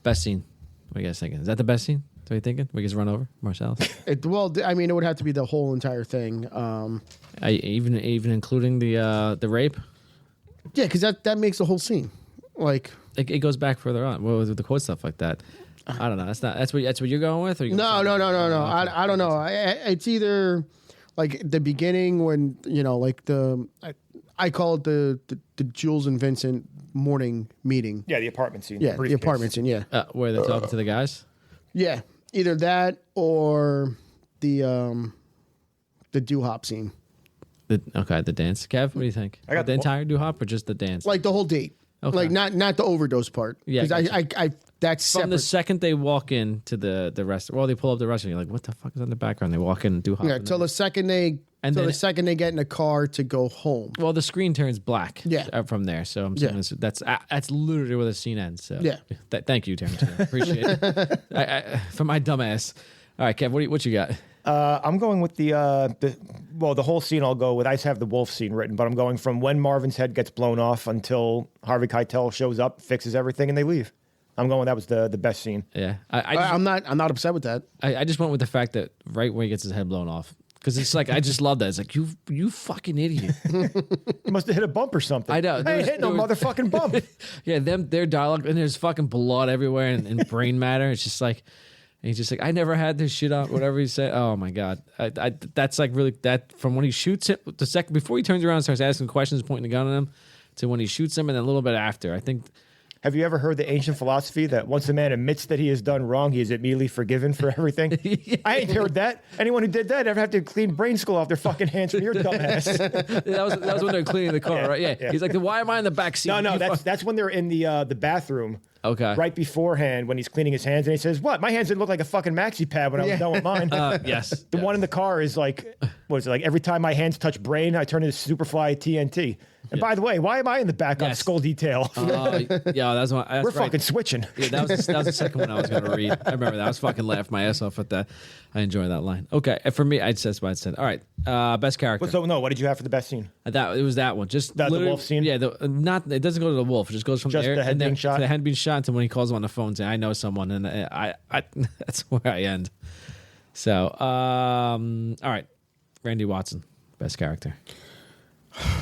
Best scene. What are you guys thinking? Is that the best scene? What are you thinking? We just run over Marcellus? Well, I mean, it would have to be the whole entire thing. Even including the rape. Yeah, because that makes the whole scene. Like It goes back further on with the quote stuff like that. I don't know. That's what you're going with. Or no. I don't know. It's either like the beginning when like I call it the Jules and Vincent morning meeting. Yeah, the apartment scene. Yeah, the apartment scene. Yeah, where they're talking to the guys. yeah. Either that or the doo-hop scene. The dance. Kev, what do you think? I got the entire doo-hop or just the dance? Like the whole date. Okay. Like not the overdose part. Yeah, because gotcha. I that's From separate. the second they walk into the restaurant, well, they pull up the restaurant. You're like, what the fuck is in the background? They walk in and do hop. Yeah, till the second they get in the car to go home. Well, the screen turns black. Yeah. From there, so I'm saying that's literally where the scene ends. So Yeah. Thank you, Tarantino. Appreciate it. For my dumb ass. All right, Kev, what you got? I'm going with the Well, the whole scene I'll go with. I just have the wolf scene written, but I'm going from when Marvin's head gets blown off until Harvey Keitel shows up, fixes everything, and they leave. I'm going. That was the best scene. Yeah, I'm not upset with that. I just went with the fact that right when he gets his head blown off. Because it's like, I just love that. It's like, you fucking idiot. He must have hit a bump or something. I know. I ain't hitting no motherfucking bump. Yeah, their dialogue, and there's fucking blood everywhere and brain matter. It's just like, and he's just like, I never had this shit on, whatever he said. Oh my God. That's like really, that from when he shoots it, the second, before he turns around and starts asking questions, pointing the gun at him, to when he shoots him, and then a little bit after. I think. Have you ever heard the ancient philosophy that once a man admits that he has done wrong, he is immediately forgiven for everything? Yeah. I ain't heard that. Anyone who did that ever have to clean brain skull off their fucking hands from your dumbass. that was when they're cleaning the car, right? Yeah. He's like, why am I in the back seat? No, that's when they're in the bathroom. Okay. Right beforehand when he's cleaning his hands, and he says, "What? My hands didn't look like a fucking maxi pad when I was done with mine." Yes. The one in the car is like, what is it like? Every time my hands touch brain, I turn into Superfly TNT. And by the way, why am I in the back on skull detail? Yeah, that's one. We're fucking switching. Yeah, that was the second one I was going to read. I remember that. I was fucking laughing my ass off at that. I enjoy that line. Okay, for me, that's what I said. All right, best character. So no, what did you have for the best scene? It was that one. Just the wolf scene. Yeah, it doesn't go to the wolf. It just goes from just there the head being shot to the head being shot to when he calls him on the phone saying, "I know someone," and I that's where I end. So, all right, Randy Watson, best character.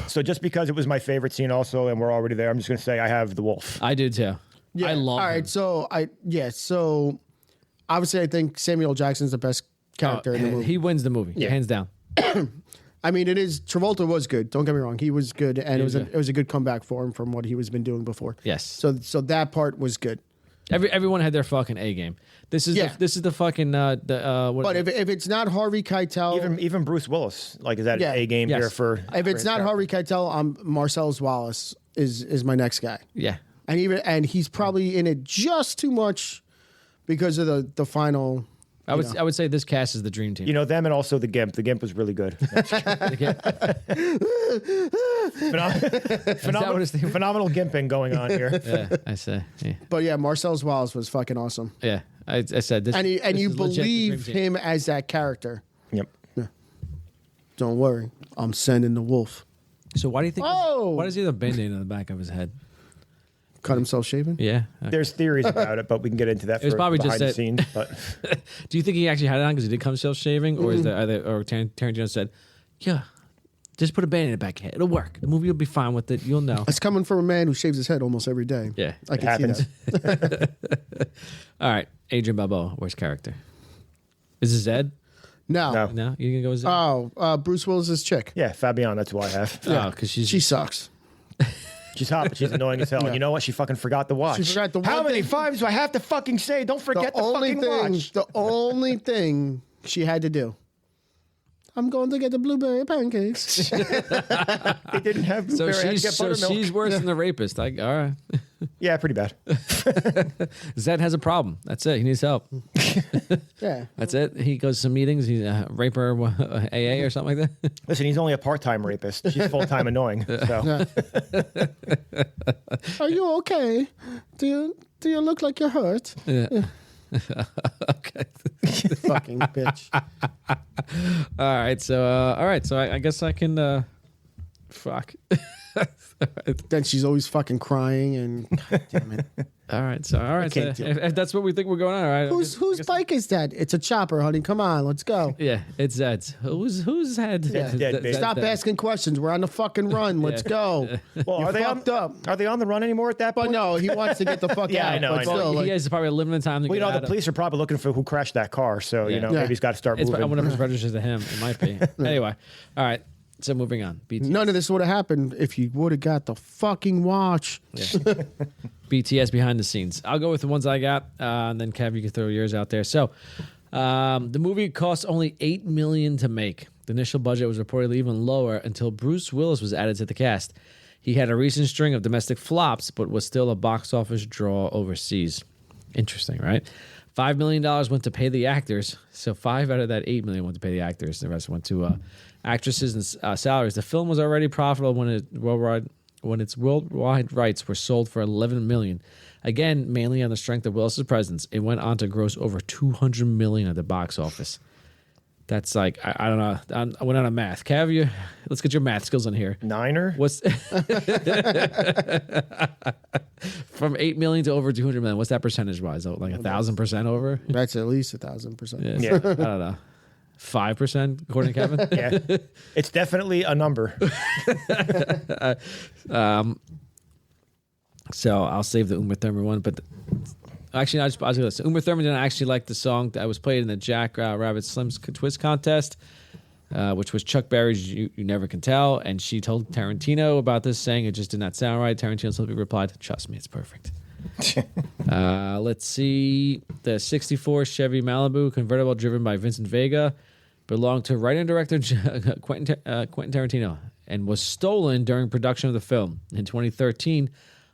So just because it was my favorite scene also, and we're already there, I'm just going to say I have the wolf. I do too. Yeah. I love him. All right, so obviously I think Samuel Jackson's the best character in the movie. He wins the movie, hands down. I mean, Travolta was good. Don't get me wrong, he was good, and it was a good comeback for him from what he was been doing before. Yes. So that part was good. Everyone had their fucking A game. This is the fucking what But if it's not Harvey Keitel, even Bruce Willis, like, is that an A game here for? If it's not Harvey Keitel, Marcellus Wallace is my next guy. Yeah. And he's probably in it just too much because of the final. I would say this cast is the dream team. You know, them and also the Gimp. The Gimp was really good. Phenomenal gimping going on here. Yeah, I say. Yeah. But yeah, Marcellus Wallace was fucking awesome. Yeah, I said this. And you believe him as that character. Yep. Yeah. Don't worry, I'm sending the wolf. So why do you think? Oh! Why does he have a band-aid on the back of his head? Cut himself shaving? Yeah. There's theories about it, but we can get into that. It was probably just behind that. the scenes. But do you think he actually had it on because he did come self-shaving, or is that or Tarantino said, "Yeah, just put a band in the back of your head. It'll work. The movie will be fine with it. You'll know." It's coming from a man who shaves his head almost every day. Yeah, I can see that. All right, Adrian Balboa, worst character. Is it Zed? No. No, you can go with Zed. Oh, Bruce Willis's chick. yeah, Fabian. That's who I have. Oh, because She sucks. She's hot, but she's annoying as hell. Yeah. You know what? She fucking forgot to watch. She forgot to How watch many it. times do I have to fucking say, don't forget to fucking watch? The only thing she had to do. I'm going to get the blueberry pancakes. They didn't have So blueberry. I had to she's get buttermilk. she's worse than the rapist. All right, Yeah, pretty bad. Zed has a problem. That's it. He needs help. Yeah. That's it. He goes to some meetings. He's a raper, AA or something like that. Listen, he's only a part-time rapist. She's full-time annoying. So. Are you okay? Do you look like you're hurt? Yeah. Okay. Fucking bitch. All right. So I guess I can. Fuck. Then she's always fucking crying and God damn it. All right. So can't do it. if that's what we think we're going on, all right. Whose bike is that? It's a chopper, honey. Come on, let's go. Yeah, it's Zed's. Who's head? Yeah. dead, baby. Stop asking questions. We're on the fucking run. Let's go. Well, You're are they fucked up. Are they on the run anymore at that But point? no, he wants to get the fuck Yeah, out. I know, But I know. still, He like, has probably a limited time to Well, get you know, out the police are probably looking for who crashed that car. So, Yeah. you know, Yeah. maybe he's got to start It's, moving. I wonder if it's registered to him. It might be. Anyway, all right. So moving on. BTS. none of this would have happened if you would have got the fucking watch. Yeah. BTS behind the scenes. I'll go with the ones I got, and then Kev, you can throw yours out there. So, the movie cost only $8 million to make. The initial budget was reportedly even lower until Bruce Willis was added to the cast. He had a recent string of domestic flops, but was still a box office draw overseas. Interesting, right? $5 million went to pay the actors. So 5 out of that $8 million went to pay the actors. The rest went to actresses and salaries. The film was already profitable when its worldwide rights were sold for $11 million. Again, mainly on the strength of Willis's presence, it went on to gross over $200 million at the box office. That's like I don't know. I went out of math. Cav, let's get your math skills in here. Niner? What's from 8 million to over 200 million? What's that percentage wise? Like 1,000% over? That's at least 1,000%. Yeah. I don't know. 5% according to Kevin. Yeah, it's definitely a number. So I'll save the Uma Thurman one, but actually, I was going to say Uma Thurman didn't actually like the song that was played in the Jack Rabbit Slim's Twist contest, which was Chuck Berry's "You Never Can Tell," and she told Tarantino about this, saying it just did not sound right. Tarantino simply replied, "Trust me, it's perfect." Let's see. The '64 Chevy Malibu convertible, driven by Vincent Vega, belonged to writer and director Quentin Tarantino and was stolen during production of the film. In 2013,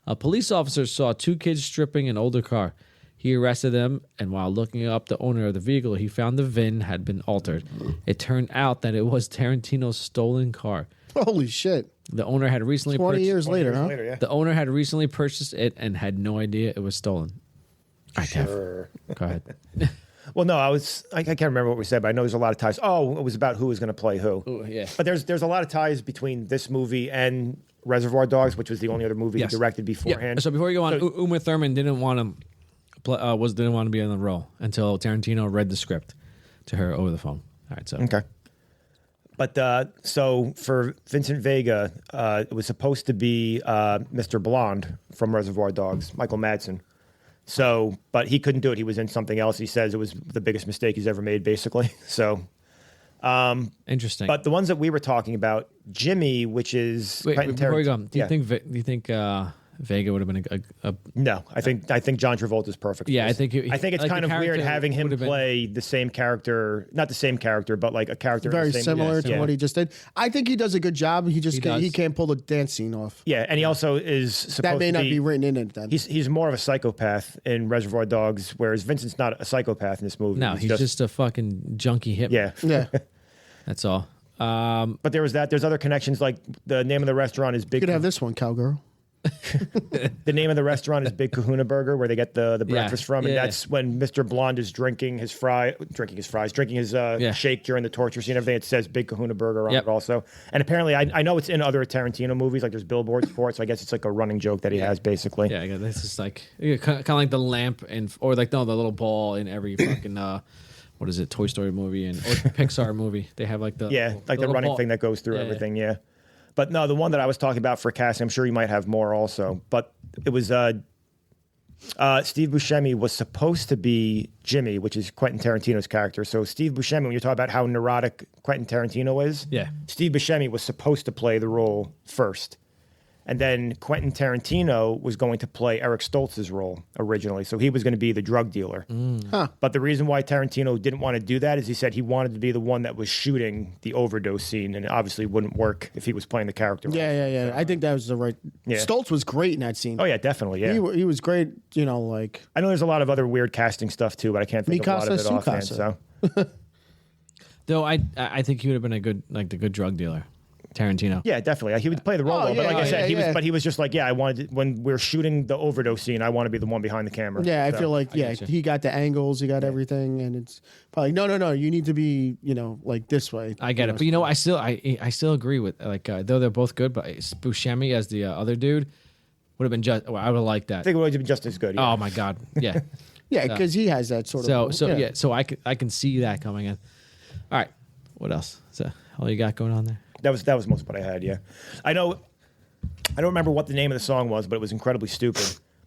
a police officer saw two kids stripping an older car. He arrested them, and while looking up the owner of the vehicle, he found the VIN had been altered. It turned out that it was Tarantino's stolen car. Holy shit. The owner had recently 20 years later, huh? Yeah. The owner had recently purchased it and had no idea it was stolen. All right, Sure. Kev, go ahead. Well, no, I can't remember what we said, but I know there's a lot of ties. Oh, it was about who was going to play who. Ooh, yeah. But there's a lot of ties between this movie and Reservoir Dogs, which was the only other movie he directed beforehand. Yeah. So before you go on, Uma Thurman didn't want to didn't want to be on the role until Tarantino read the script to her over the phone. All right, so okay. But so for Vincent Vega, it was supposed to be Mr. Blonde from Reservoir Dogs, Michael Madsen. So, but he couldn't do it. He was in something else. He says it was the biggest mistake he's ever made, basically. So, interesting. But the ones that we were talking about, Jimmy, which is before we go, do you think Vega would have been a No, I think John Travolta's perfect. Yeah, I think it's like kind of weird having him play the same character, not the same character, but like a character very in the same, similar to what he just did. I think he does a good job. He can't pull the dance scene off. Yeah, and he also is supposed that may to not be written in it. Then he's more of a psychopath in Reservoir Dogs, whereas Vincent's not a psychopath in this movie. No, he's just a fucking junkie hitman. Yeah. That's all. But there was that. There's other connections, like the name of the restaurant is Big. You could have this one, Cowgirl. The name of the restaurant is Big Kahuna Burger, where they get the breakfast from, and that's when Mr. Blonde is drinking his shake during the torture scene and everything. It says Big Kahuna Burger on it also. And apparently, I know it's in other Tarantino movies, like there's billboards for it, so I guess it's like a running joke that he has, basically. Yeah, this is like kind of like the lamp or like the little ball in every fucking what is it, Toy Story movie or Pixar movie. They have like the running ball thing that goes through everything. Yeah. But no, the one that I was talking about for casting, I'm sure you might have more also. But it was Steve Buscemi was supposed to be Jimmy, which is Quentin Tarantino's character. So Steve Buscemi, when you talk about how neurotic Quentin Tarantino is, Steve Buscemi was supposed to play the role first. And then Quentin Tarantino was going to play Eric Stoltz's role originally. So he was going to be the drug dealer. But the reason why Tarantino didn't want to do that is he said he wanted to be the one that was shooting the overdose scene, and it obviously wouldn't work if he was playing the character. Yeah. So, I think that was the right... Yeah. Stoltz was great in that scene. Oh, yeah, definitely, yeah. He was great, like... I know there's a lot of other weird casting stuff, too, but I can't think of a lot of it offhand, so... Though I think he would have been the good drug dealer. Tarantino. Yeah, definitely. He would play the role, but like I said, he was just like, I wanted when we're shooting the overdose scene, I want to be the one behind the camera. Yeah, I feel like he got the angles, he got everything, and it's probably no, you need to be like this way. I get it, but I still agree with though they're both good, but Buscemi as the other dude would have been just. Well, I would have liked that. I think it would have been just as good. Yeah. Oh my god, yeah, yeah, because he has that sort of. So I can see that coming in. All right, what else? So all you got going on there? That was most of what I had, yeah. I don't remember what the name of the song was, but it was incredibly stupid.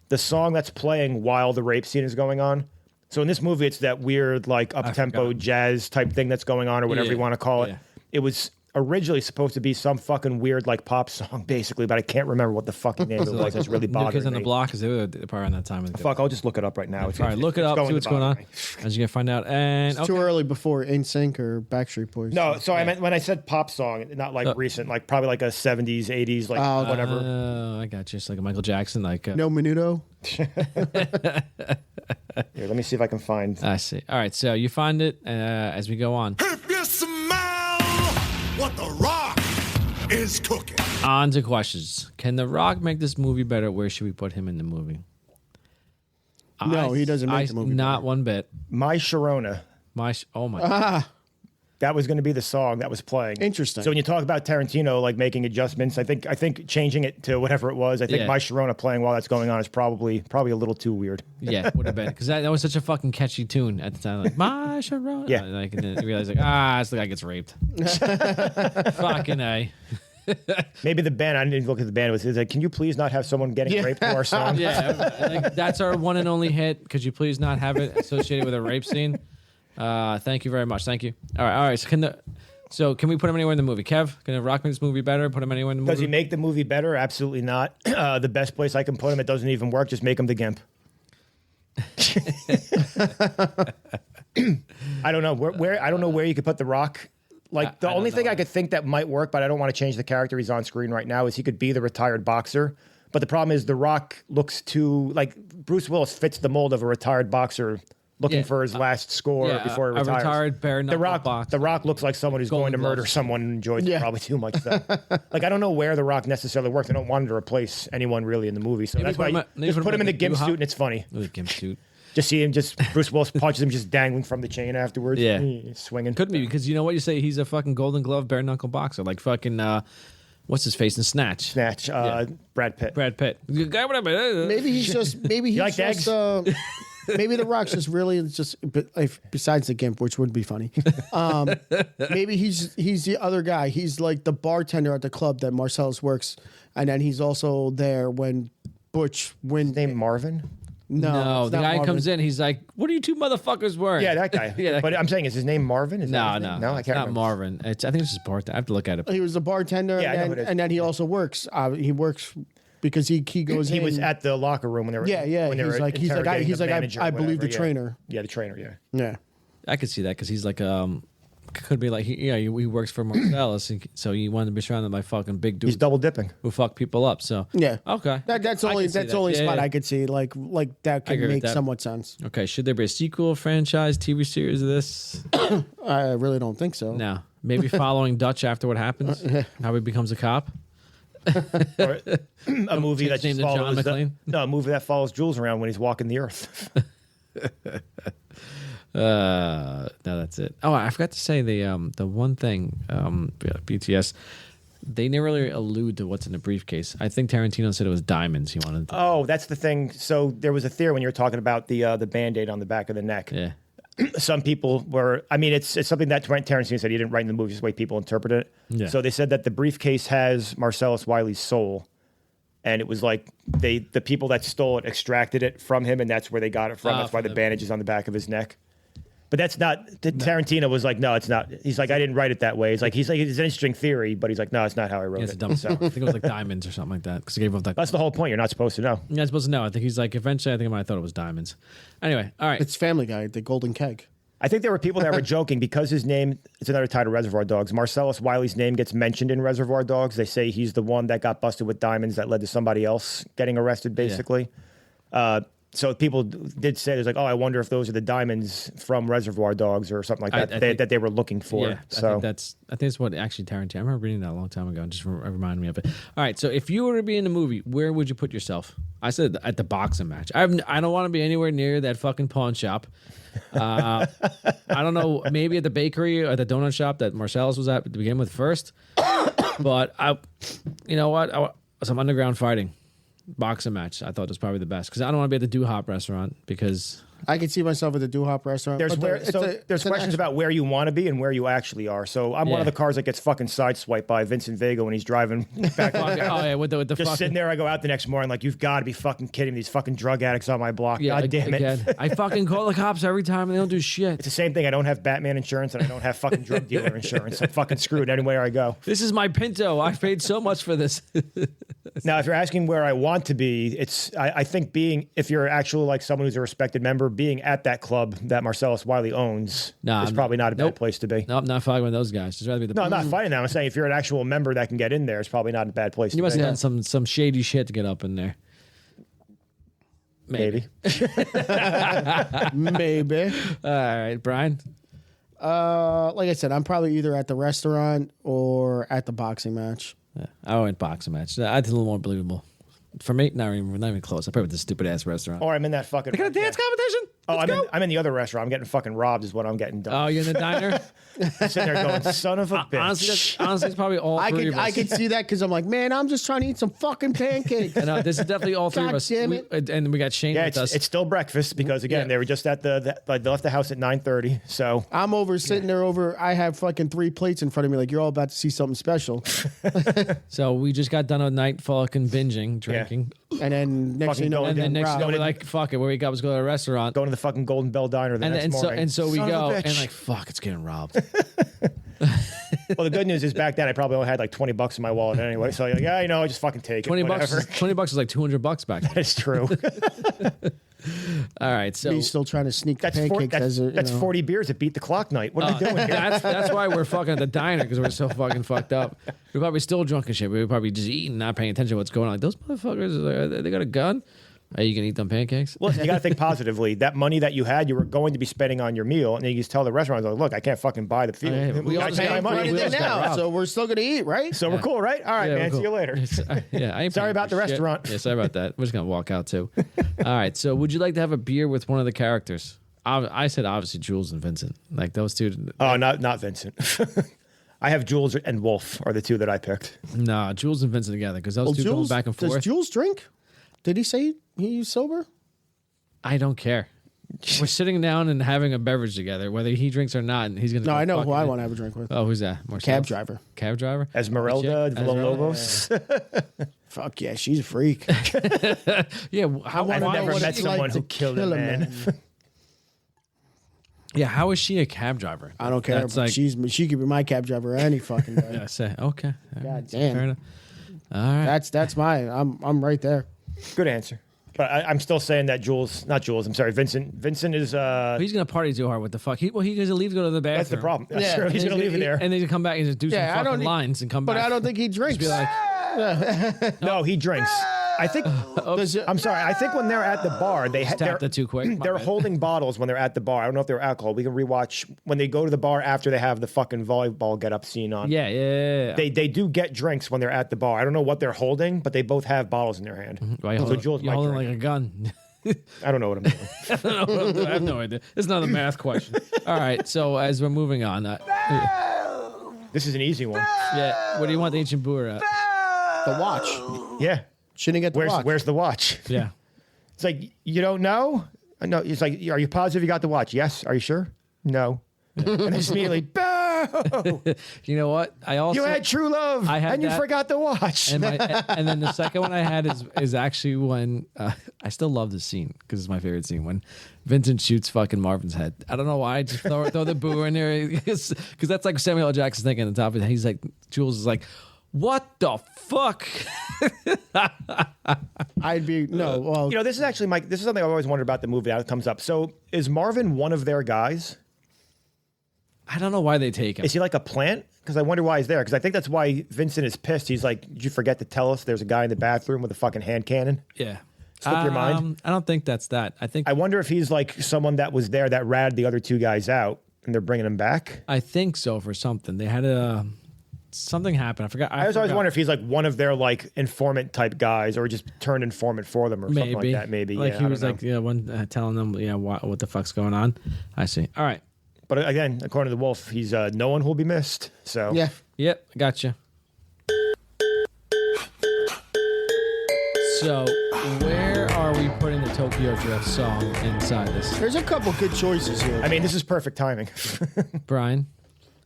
The song that's playing while the rape scene is going on. So in this movie, it's that weird, like, up-tempo jazz type thing that's going on, or whatever you want to call it. Yeah. It was originally supposed to be some fucking weird, like, pop song, basically, but I can't remember what the fucking name of it was. It's really bothering me. Kids on the Block, because they were probably around that time. Fuck, I'll just look it up right now. All right, look it up, see what's going on. As you can find out. And it's too early before NSYNC or Backstreet Boys. No, so I meant when I said pop song, not like recent, like probably like a 70s, 80s, like whatever. I got you. Just like a Michael Jackson, like... No Menudo? Here, let me see if I can find... I see. All right, so you find it as we go on. If you smell what the Rock is cooking. On to questions. Can The Rock make this movie better? Where should we put him in the movie? No, he doesn't make the movie not better. One bit. My Sharona. Oh my. that was going to be the song that was playing. Interesting. So when you talk about Tarantino like making adjustments, I think changing it to whatever it was, I think My Sharona playing while that's going on is probably a little too weird. Yeah, would have been because that was such a fucking catchy tune at the time. Like My Sharona. Yeah. Like, and then you realize like it's the guy gets raped. Fucking A. Maybe the band. I didn't even look at the band. It was like, can you please not have someone getting raped to our song? Yeah, like, that's our one and only hit. Could you please not have it associated with a rape scene? Thank you very much. Thank you. All right. So can we put him anywhere in the movie? Kev, can The Rock make this movie better? Put him anywhere in the movie? Does he make the movie better? Absolutely not. The best place I can put him, it doesn't even work. Just make him the Gimp. I don't know where. I don't know where you could put The Rock. Like the only thing I could think that might work, but I don't want to change the character he's on screen right now, is he could be the retired boxer. But the problem is The Rock looks too like Bruce Willis fits the mold of a retired boxer looking for his last score before he retires. A retired bare knuckle boxer. The Rock looks like someone who's going to murder someone and enjoys it probably too much. So. Like I don't know where The Rock necessarily works. I don't want him to replace anyone really in the movie. So that's why just put him in the Gimp suit and it's funny. The Gimp suit. Just see him, Bruce Willis punches him just dangling from the chain afterwards. Yeah. Swinging. Could be, because you know what you say? He's a fucking Golden Glove bare knuckle boxer. Like fucking, what's his face in Snatch? Brad Pitt. Maybe he's just, maybe he's like just, maybe The Rock's just really just, besides the Gimp, which would be funny. Maybe he's the other guy. He's like the bartender at the club that Marcellus works. And then he's also there when Butch wins. Named Marvin? No, the guy Marvin. comes in. He's like, "What are you two motherfuckers wearing?" Yeah, that guy. But I'm saying, is his name Marvin? Is that his name? No, I can't remember. Not Marvin. I think it's just bartender. I have to look at it. He was a bartender, and then he also works. He works because he goes. He in. was at the locker room when they were. When he's I believe the trainer. Yeah, the trainer. Yeah. I could see that because he's like could be like he works for Marcellus, so he wanted to be surrounded by fucking big dudes. He's double dipping. Who fuck people up. So yeah, okay. That's only spot I could see like that could make somewhat sense. Okay, should there be a sequel, franchise, TV series of this? I really don't think so. No, maybe following Dutch after what happens, how he becomes a cop. Or a movie that just follows a movie that follows Jules around when he's walking the earth. No, that's it. Oh, I forgot to say the one thing, BTS, they never really allude to what's in the briefcase. I think Tarantino said it was diamonds he wanted. Oh, that's the thing. So there was a theory when you were talking about the Band-Aid on the back of the neck. Yeah. Some people were, I mean, it's something that Tarantino said he didn't write in the movie, just the way people interpret it. Yeah. So they said that the briefcase has Marcellus Wiley's soul. And it was like the people that stole it extracted it from him, and that's where they got it from. That's why the bandage is on the back of his neck. But that's not. Tarantino was like, no, it's not. He's like, I didn't write it that way. He's like, it's an interesting theory, but he's like, no, it's not how I wrote It's it. dumb. So I think it was like diamonds or something like that because he gave up that. That's the whole point. You're not supposed to know. You're not supposed to know. I think he's like, eventually, I think I might have thought it was diamonds. Anyway, all right. It's Family Guy, the Golden Keg. I think there were people that were joking because his name, it's another title, Reservoir Dogs. Marcellus Wiley's name gets mentioned in Reservoir Dogs. They say he's the one that got busted with diamonds that led to somebody else getting arrested, basically. Yeah. So people did say, there's like, oh, I wonder if those are the diamonds from Reservoir Dogs or something like that that they were looking for. Yeah, so I think that's what actually Tarantino. I remember reading that a long time ago. And just reminded me of it. All right, so if you were to be in a movie, where would you put yourself? I said at the boxing match. I don't want to be anywhere near that fucking pawn shop. I don't know, maybe at the bakery or the donut shop that Marcellus was at to begin with first. But you know what? Some underground fighting. Boxing match, I thought was probably the best because I don't want to be at the Do-Hop restaurant because I could see myself at the Do-Hop restaurant. There's questions about where you want to be and where you actually are. So I'm one of the cars that gets fucking sideswiped by Vincent Vega when he's driving back. With the just sitting there, I go out the next morning like, you've got to be fucking kidding me. These fucking drug addicts on my block. Yeah, God damn it. Again. I fucking call the cops every time and they don't do shit. It's the same thing. I don't have Batman insurance and I don't have fucking drug dealer insurance. I'm fucking screwed anywhere I go. This is my Pinto. I paid so much for this. Now, if you're asking where I want to be, I think if you're actually like someone who's a respected member, being at that club that Marcellus Wiley owns is probably not a bad place to be. No, I'm not fighting with those guys. Just rather be the. No, I'm not fighting them. I'm saying if you're an actual member that can get in there, it's probably not a bad place to be. You must have done some shady shit to get up in there. Maybe. Maybe. All right, Brian. Like I said, I'm probably either at the restaurant or at the boxing match. Yeah, I went boxing match. I did a little more believable. For me, not even close. I probably with this stupid ass restaurant. Or I'm in that fucking. They got a dance competition. Oh, Let's go. I'm in the other restaurant. I'm getting fucking robbed. Is what I'm getting done. Oh, you're in the diner. I'm sitting there going, son of a bitch. Honestly, it's probably all three of us. I could see that because I'm like, man, I'm just trying to eat some fucking pancakes. I know, this is definitely all three of God us. damn it. And we got Shane Yeah, with us. it's still breakfast because again they were just at they left the house at 9:30. So I'm sitting there over. I have fucking 3 plates in front of me. Like you're all about to see something special. So we just got done a night fucking binging, drinking. And then next thing you know, And then next thing you know, robbed. we're like, fuck it. Where we got was go to a restaurant. going to the fucking Golden Bell Diner the next morning. And so we Son of go a bitch. and like, fuck, it's getting robbed. Well, the good news is back then I probably only had like $20 in my wallet anyway. So like, yeah, I just fucking take it. $20. Whatever. $20 is like $200 back then. That's true. All right, so He's still trying to sneak the That's pancakes. that's 40 beers that beat the clock night. What are we doing here? that's why we're fucking at the diner because we're so fucking fucked up. We're probably still drunk and shit. We're probably just eating, not paying attention to what's going on. Like, those motherfuckers, they got a gun. Are you gonna eat them pancakes? Well, you got to think positively. That money that you had, you were going to be spending on your meal, and then you just tell the restaurant, like, "Look, I can't fucking buy the food. Okay, we all I just pay got my money. money. Right We in all there got now, robbed. so we're still gonna eat, right? So we're cool, right? All right, Yeah, man. we're See you cool. later. Yeah, I ain't Sorry paying about for the shit. restaurant. Yeah, sorry about that. We're just gonna walk out too. All right. So, would you like to have a beer with one of the characters? I said obviously Jules and Vincent. Like those two. Oh, not Vincent. I have Jules and Wolf are the two that I picked. Nah, Jules and Vincent together because those Well, two going back and does forth. Jules drink? Did he say he's sober? I don't care. We're sitting down and having a beverage together, whether he drinks or not. And he's gonna. No, go I know who fucking- I want to have a drink with. Oh, who's that? Marcel? Cab driver. Cab driver. Esmeralda Chick? Villalobos. Fuck yeah, she's a freak. Yeah. How? I've why never was met she- someone who killed a man. Yeah. How is she a cab driver? I don't care. That's But like. she could be my cab driver any fucking day. Yeah. Say okay. God Fair damn. enough. All right. That's my. I'm right there. Good answer. But I'm still saying that not Jules. I'm sorry, Vincent. Vincent is. He's gonna party too hard. What the fuck? He's gonna leave to go to the bathroom. That's the problem. That's Yeah. true. He's And gonna leave it there. and then he's come back and just do Yeah, I some don't fucking need- lines and come But back. I don't think he drinks. Just be like, No, he drinks. I think. I'm sorry. I think when they're at the bar, tapped it too quick. My They're bad. holding bottles when they're at the bar. I don't know if they're alcohol. We can rewatch when they go to the bar after they have the fucking volleyball get up scene on. Yeah. They do get drinks when they're at the bar. I don't know what they're holding, but they both have bottles in their hand. Why you So holding, Jules you're might holding drink. like a gun. I don't know what I'm doing. I have no idea. It's not a math question. All right. So as we're moving on, This is an easy one. yeah. What do you want the ancient boer at? The watch. Yeah. Shouldn't get the watch. Where's the watch? Yeah. It's like, you don't know? No. It's like, are you positive you got the watch? Yes. Are you sure? No. And then just immediately, boo! You know what? I also You had true love, I had and you that. forgot the watch. and then the second one I had is actually when I still love this scene because it's my favorite scene when Vincent shoots fucking Marvin's head. I don't know why. Just throw the boo in there because that's like Samuel L. Jackson's thinking on top of it. He's like, Jules is like, what the fuck? I'd be no. Well, You know, this is actually this is something I've always wondered about the movie. How it comes up. So, is Marvin one of their guys? I don't know why they take him. Is he like a plant? Because I wonder why he's there. Because I think that's why Vincent is pissed. He's like, did you forget to tell us there's a guy in the bathroom with a fucking hand cannon? Yeah. Slip your mind? I don't think that's that. I wonder if he's like someone that was there that ratted the other two guys out and they're bringing him back. I think so for something. They had something happen. I forgot. I was always wondering if he's like one of their like informant type guys or just turned informant for them or something like that. Maybe. Like yeah, he I was don't like, know. yeah, one telling them, yeah, what the fuck's going on. I see. All right. But again, according to the Wolf, he's no one who will be missed. So yeah. Yep, gotcha. So, where are we putting the Tokyo Drift song inside this? There's a couple good choices here. I mean, this is perfect timing. Brian,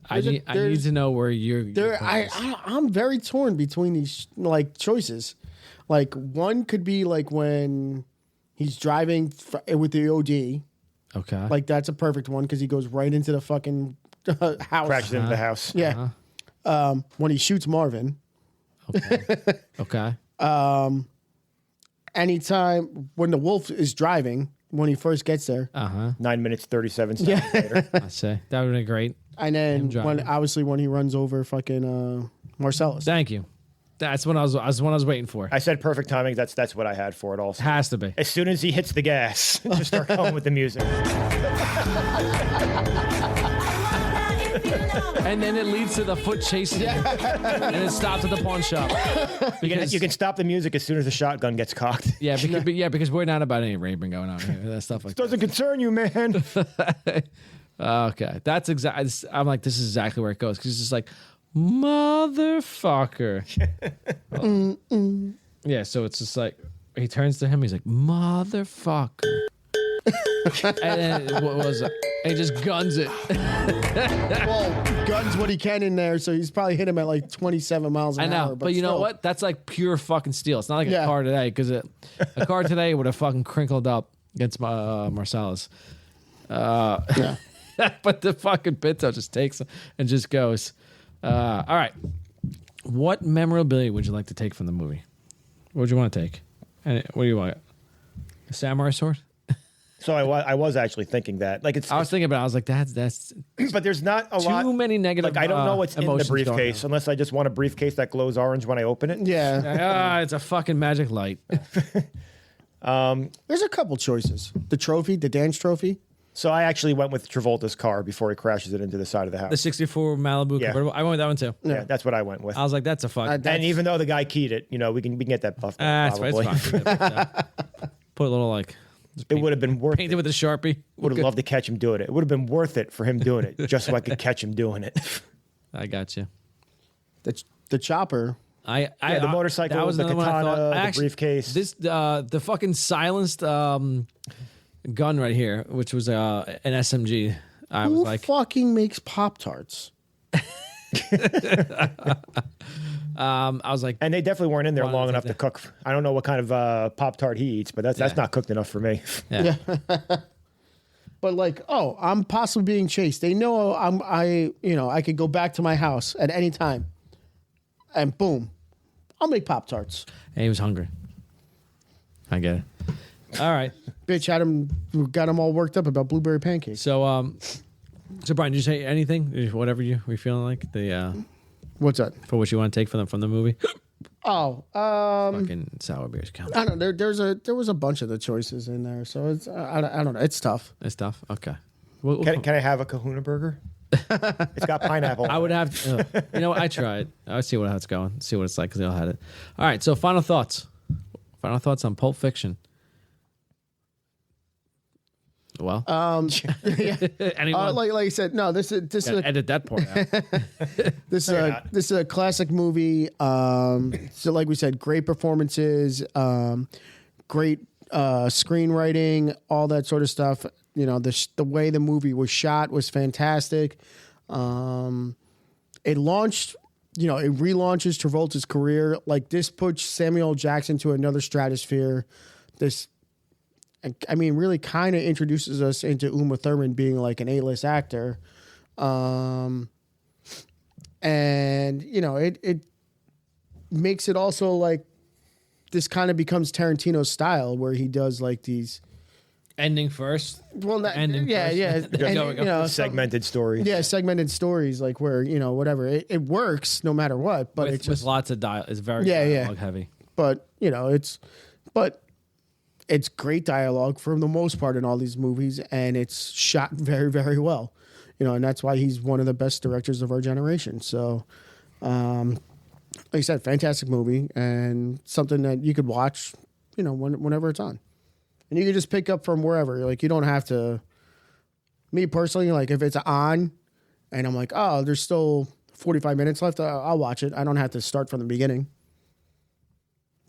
I need to know where you're. I'm very torn between these like choices. Like one could be like when he's driving with the OD. Okay. Like that's a perfect one because he goes right into the fucking house. Crashes into the house. Yeah. When he shoots Marvin. Okay. Anytime when the wolf is driving, when he first gets there. 9 minutes, 37 seconds later. I say that would have been great. And then driving. when he runs over fucking Marcellus. Thank you. That's what I was waiting for. I said perfect timing. That's what I had for it also. Has to be. As soon as he hits the gas, just start going with the music. And then it leads to the foot chasing, and it stops at the pawn shop. You can stop the music as soon as the shotgun gets cocked. Yeah, because we're not about any raping going on here. That stuff like Doesn't concern you, man. Okay, that's exactly. I'm like, this is exactly where it goes because it's just like, motherfucker. Yeah, so it's just like he turns to him. He's like, motherfucker. And then what was it? And he just guns it. Well, guns what he can in there, so he's probably hit him at like 27 miles an hour. But you know what? That's like pure fucking steel. It's not like a car today because a car today would have fucking crinkled up against Marsalis. But the fucking Pinto just takes him and just goes. All right. What memorabilia would you like to take from the movie? What would you want to take? And what do you want? A samurai sword? So I was actually thinking that. Like I was thinking about it. I was like, that's but there's not a lot. Too many negative. Like I don't know what's in the emotions going briefcase on. unless I just want a briefcase that glows orange when I open it. Yeah. It's a fucking magic light. There's a couple choices. The trophy, the dance trophy. So I actually went with Travolta's car before he crashes it into the side of the house. The 64 Malibu convertible. I went with that one too. Yeah, that's what I went with. I was like, that's a fuck. And even though the guy keyed it, we can get that buffed up. That's Probably. right. It's fine. Put a little like. It would have been worth painted with a Sharpie. Would have loved to catch him doing it. It would have been worth it for him doing it, just so I could catch him doing it. I got you. The chopper. The motorcycle, that was the another one I katana, thought. the Actually, briefcase. This the fucking silenced gun right here, which was an SMG. I was Who like, fucking makes Pop-Tarts? I was like, and they definitely weren't in there Why long not enough take to cook. I don't know what kind of Pop-Tart he eats, but that's not cooked enough for me. Yeah. But like, I'm possibly being chased. They know I could go back to my house at any time, and boom, I'll make Pop-Tarts. And he was hungry. I get it. All right. Bitch got him all worked up about blueberry pancakes. So Brian, did you say anything? Whatever you were feeling like What's that? For what you want to take from the movie? Fucking sour beers count. I don't know. There was a bunch of the choices in there, so it's I don't know. It's tough. It's tough. Okay. Can I have a Kahuna burger? It's got pineapple. I would have. You know what? I tried. I would see how it's going. See what it's like because they all had it. All right. So final thoughts. Final thoughts on Pulp Fiction. Well, anyone? Like I said, no. This is edit that part out. This is a classic movie. So like we said, great performances, great screenwriting, all that sort of stuff. You know, the way the movie was shot was fantastic. It launched. It relaunches Travolta's career. Like this puts Samuel L. Jackson to another stratosphere. Really kind of introduces us into Uma Thurman being like an A-list actor. And, it makes it also like this kind of becomes Tarantino's style where he does like these ending first. Well, ending first. And, segmented stories. Yeah, segmented stories like where, whatever. It works no matter what, but it's just with lots of dialogue. It's very dialogue heavy. But, it's great dialogue for the most part in all these movies, and it's shot very, very well. And that's why he's one of the best directors of our generation. So, like I said, fantastic movie and something that you could watch, whenever it's on. And you can just pick up from wherever. Like, you don't have to. Me personally, like, if it's on and I'm like, oh, there's still 45 minutes left, I'll watch it. I don't have to start from the beginning.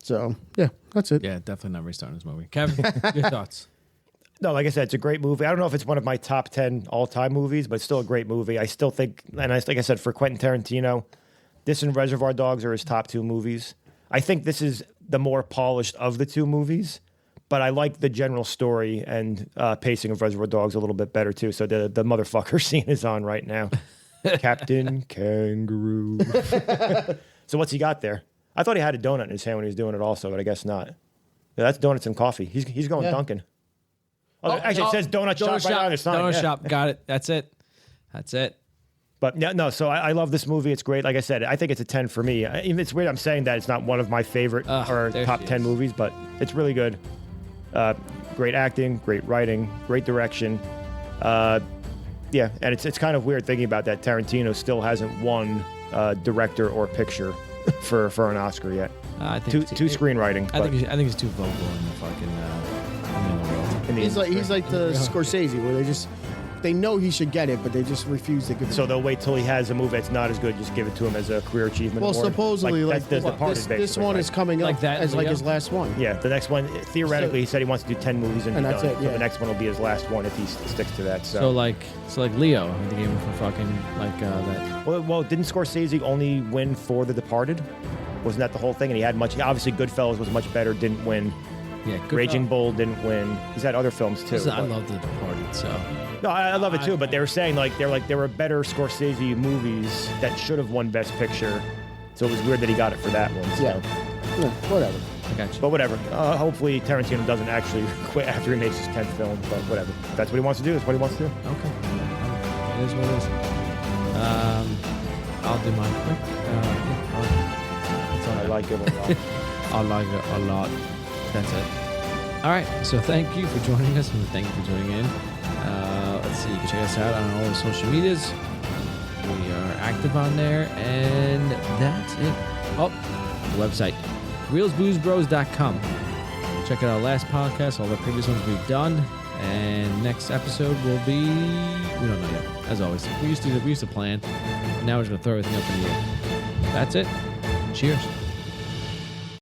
So, yeah, that's it. Yeah, definitely not restarting this movie. Kevin, your thoughts? No, like I said, it's a great movie. I don't know if it's one of my top 10 all-time movies, but it's still a great movie. I still think, like I said, for Quentin Tarantino, this and Reservoir Dogs are his top two movies. I think this is the more polished of the two movies, but I like the general story and pacing of Reservoir Dogs a little bit better, too. So the motherfucker scene is on right now. Captain Kangaroo. So what's he got there? I thought he had a donut in his hand when he was doing it also, but I guess not. Yeah, that's donuts and coffee. He's going Dunkin'. Actually, it says donut shop right on the sign. Donut shop. Got it. That's it. But no, so I love this movie. It's great. Like I said, I think it's a 10 for me. Even it's weird I'm saying that it's not one of my favorite or top 10 movies, but it's really good. Great acting, great writing, great direction. Yeah, and it's kind of weird thinking about that. Tarantino still hasn't won director or picture for an Oscar yet. I think two screenwriting. I think he's too vocal in the fucking in the world. He's like the Scorsese, where they know he should get it, but they just refuse to give it. So they'll wait till he has a movie that's not as good, just give it to him as a career achievement Well, award. supposedly, that's the Departed, this one is coming up Like that, as like Leo? his last one. Yeah, the next one, theoretically, he said he wants to do 10 movies and And be that's done. it, So yeah. the next one will be his last one if he sticks to that. So like Leo, I think they gave him for fucking like that. Well, didn't Scorsese only win for The Departed? Wasn't that the whole thing? And he had obviously Goodfellas was much better, didn't win. Yeah, Raging Bull didn't win. He's had other films too. Listen, I but- love The Departed, so No, I love it too, but they were saying there were better Scorsese movies that should have won Best Picture. So it was weird that he got it for that one. So. Yeah, whatever. I got you. But whatever. Hopefully Tarantino doesn't actually quit after he makes his 10th film. But whatever. If that's what he wants to do. That's what he wants to do. Okay. It is what it is. I'll do mine quick. That's all I like it a lot. I like it a lot. That's it. All right. So thank you for joining us, and thank you for tuning in. Let's see. You can check us out on all the social medias. We are active on there, and that's it. Oh, the website, reelsboozebros.com. Check out our last podcast, all the previous ones we've done, and next episode will be, we don't know yet. As always, we used to plan, and now we're just gonna throw everything up in the air. That's it. Cheers.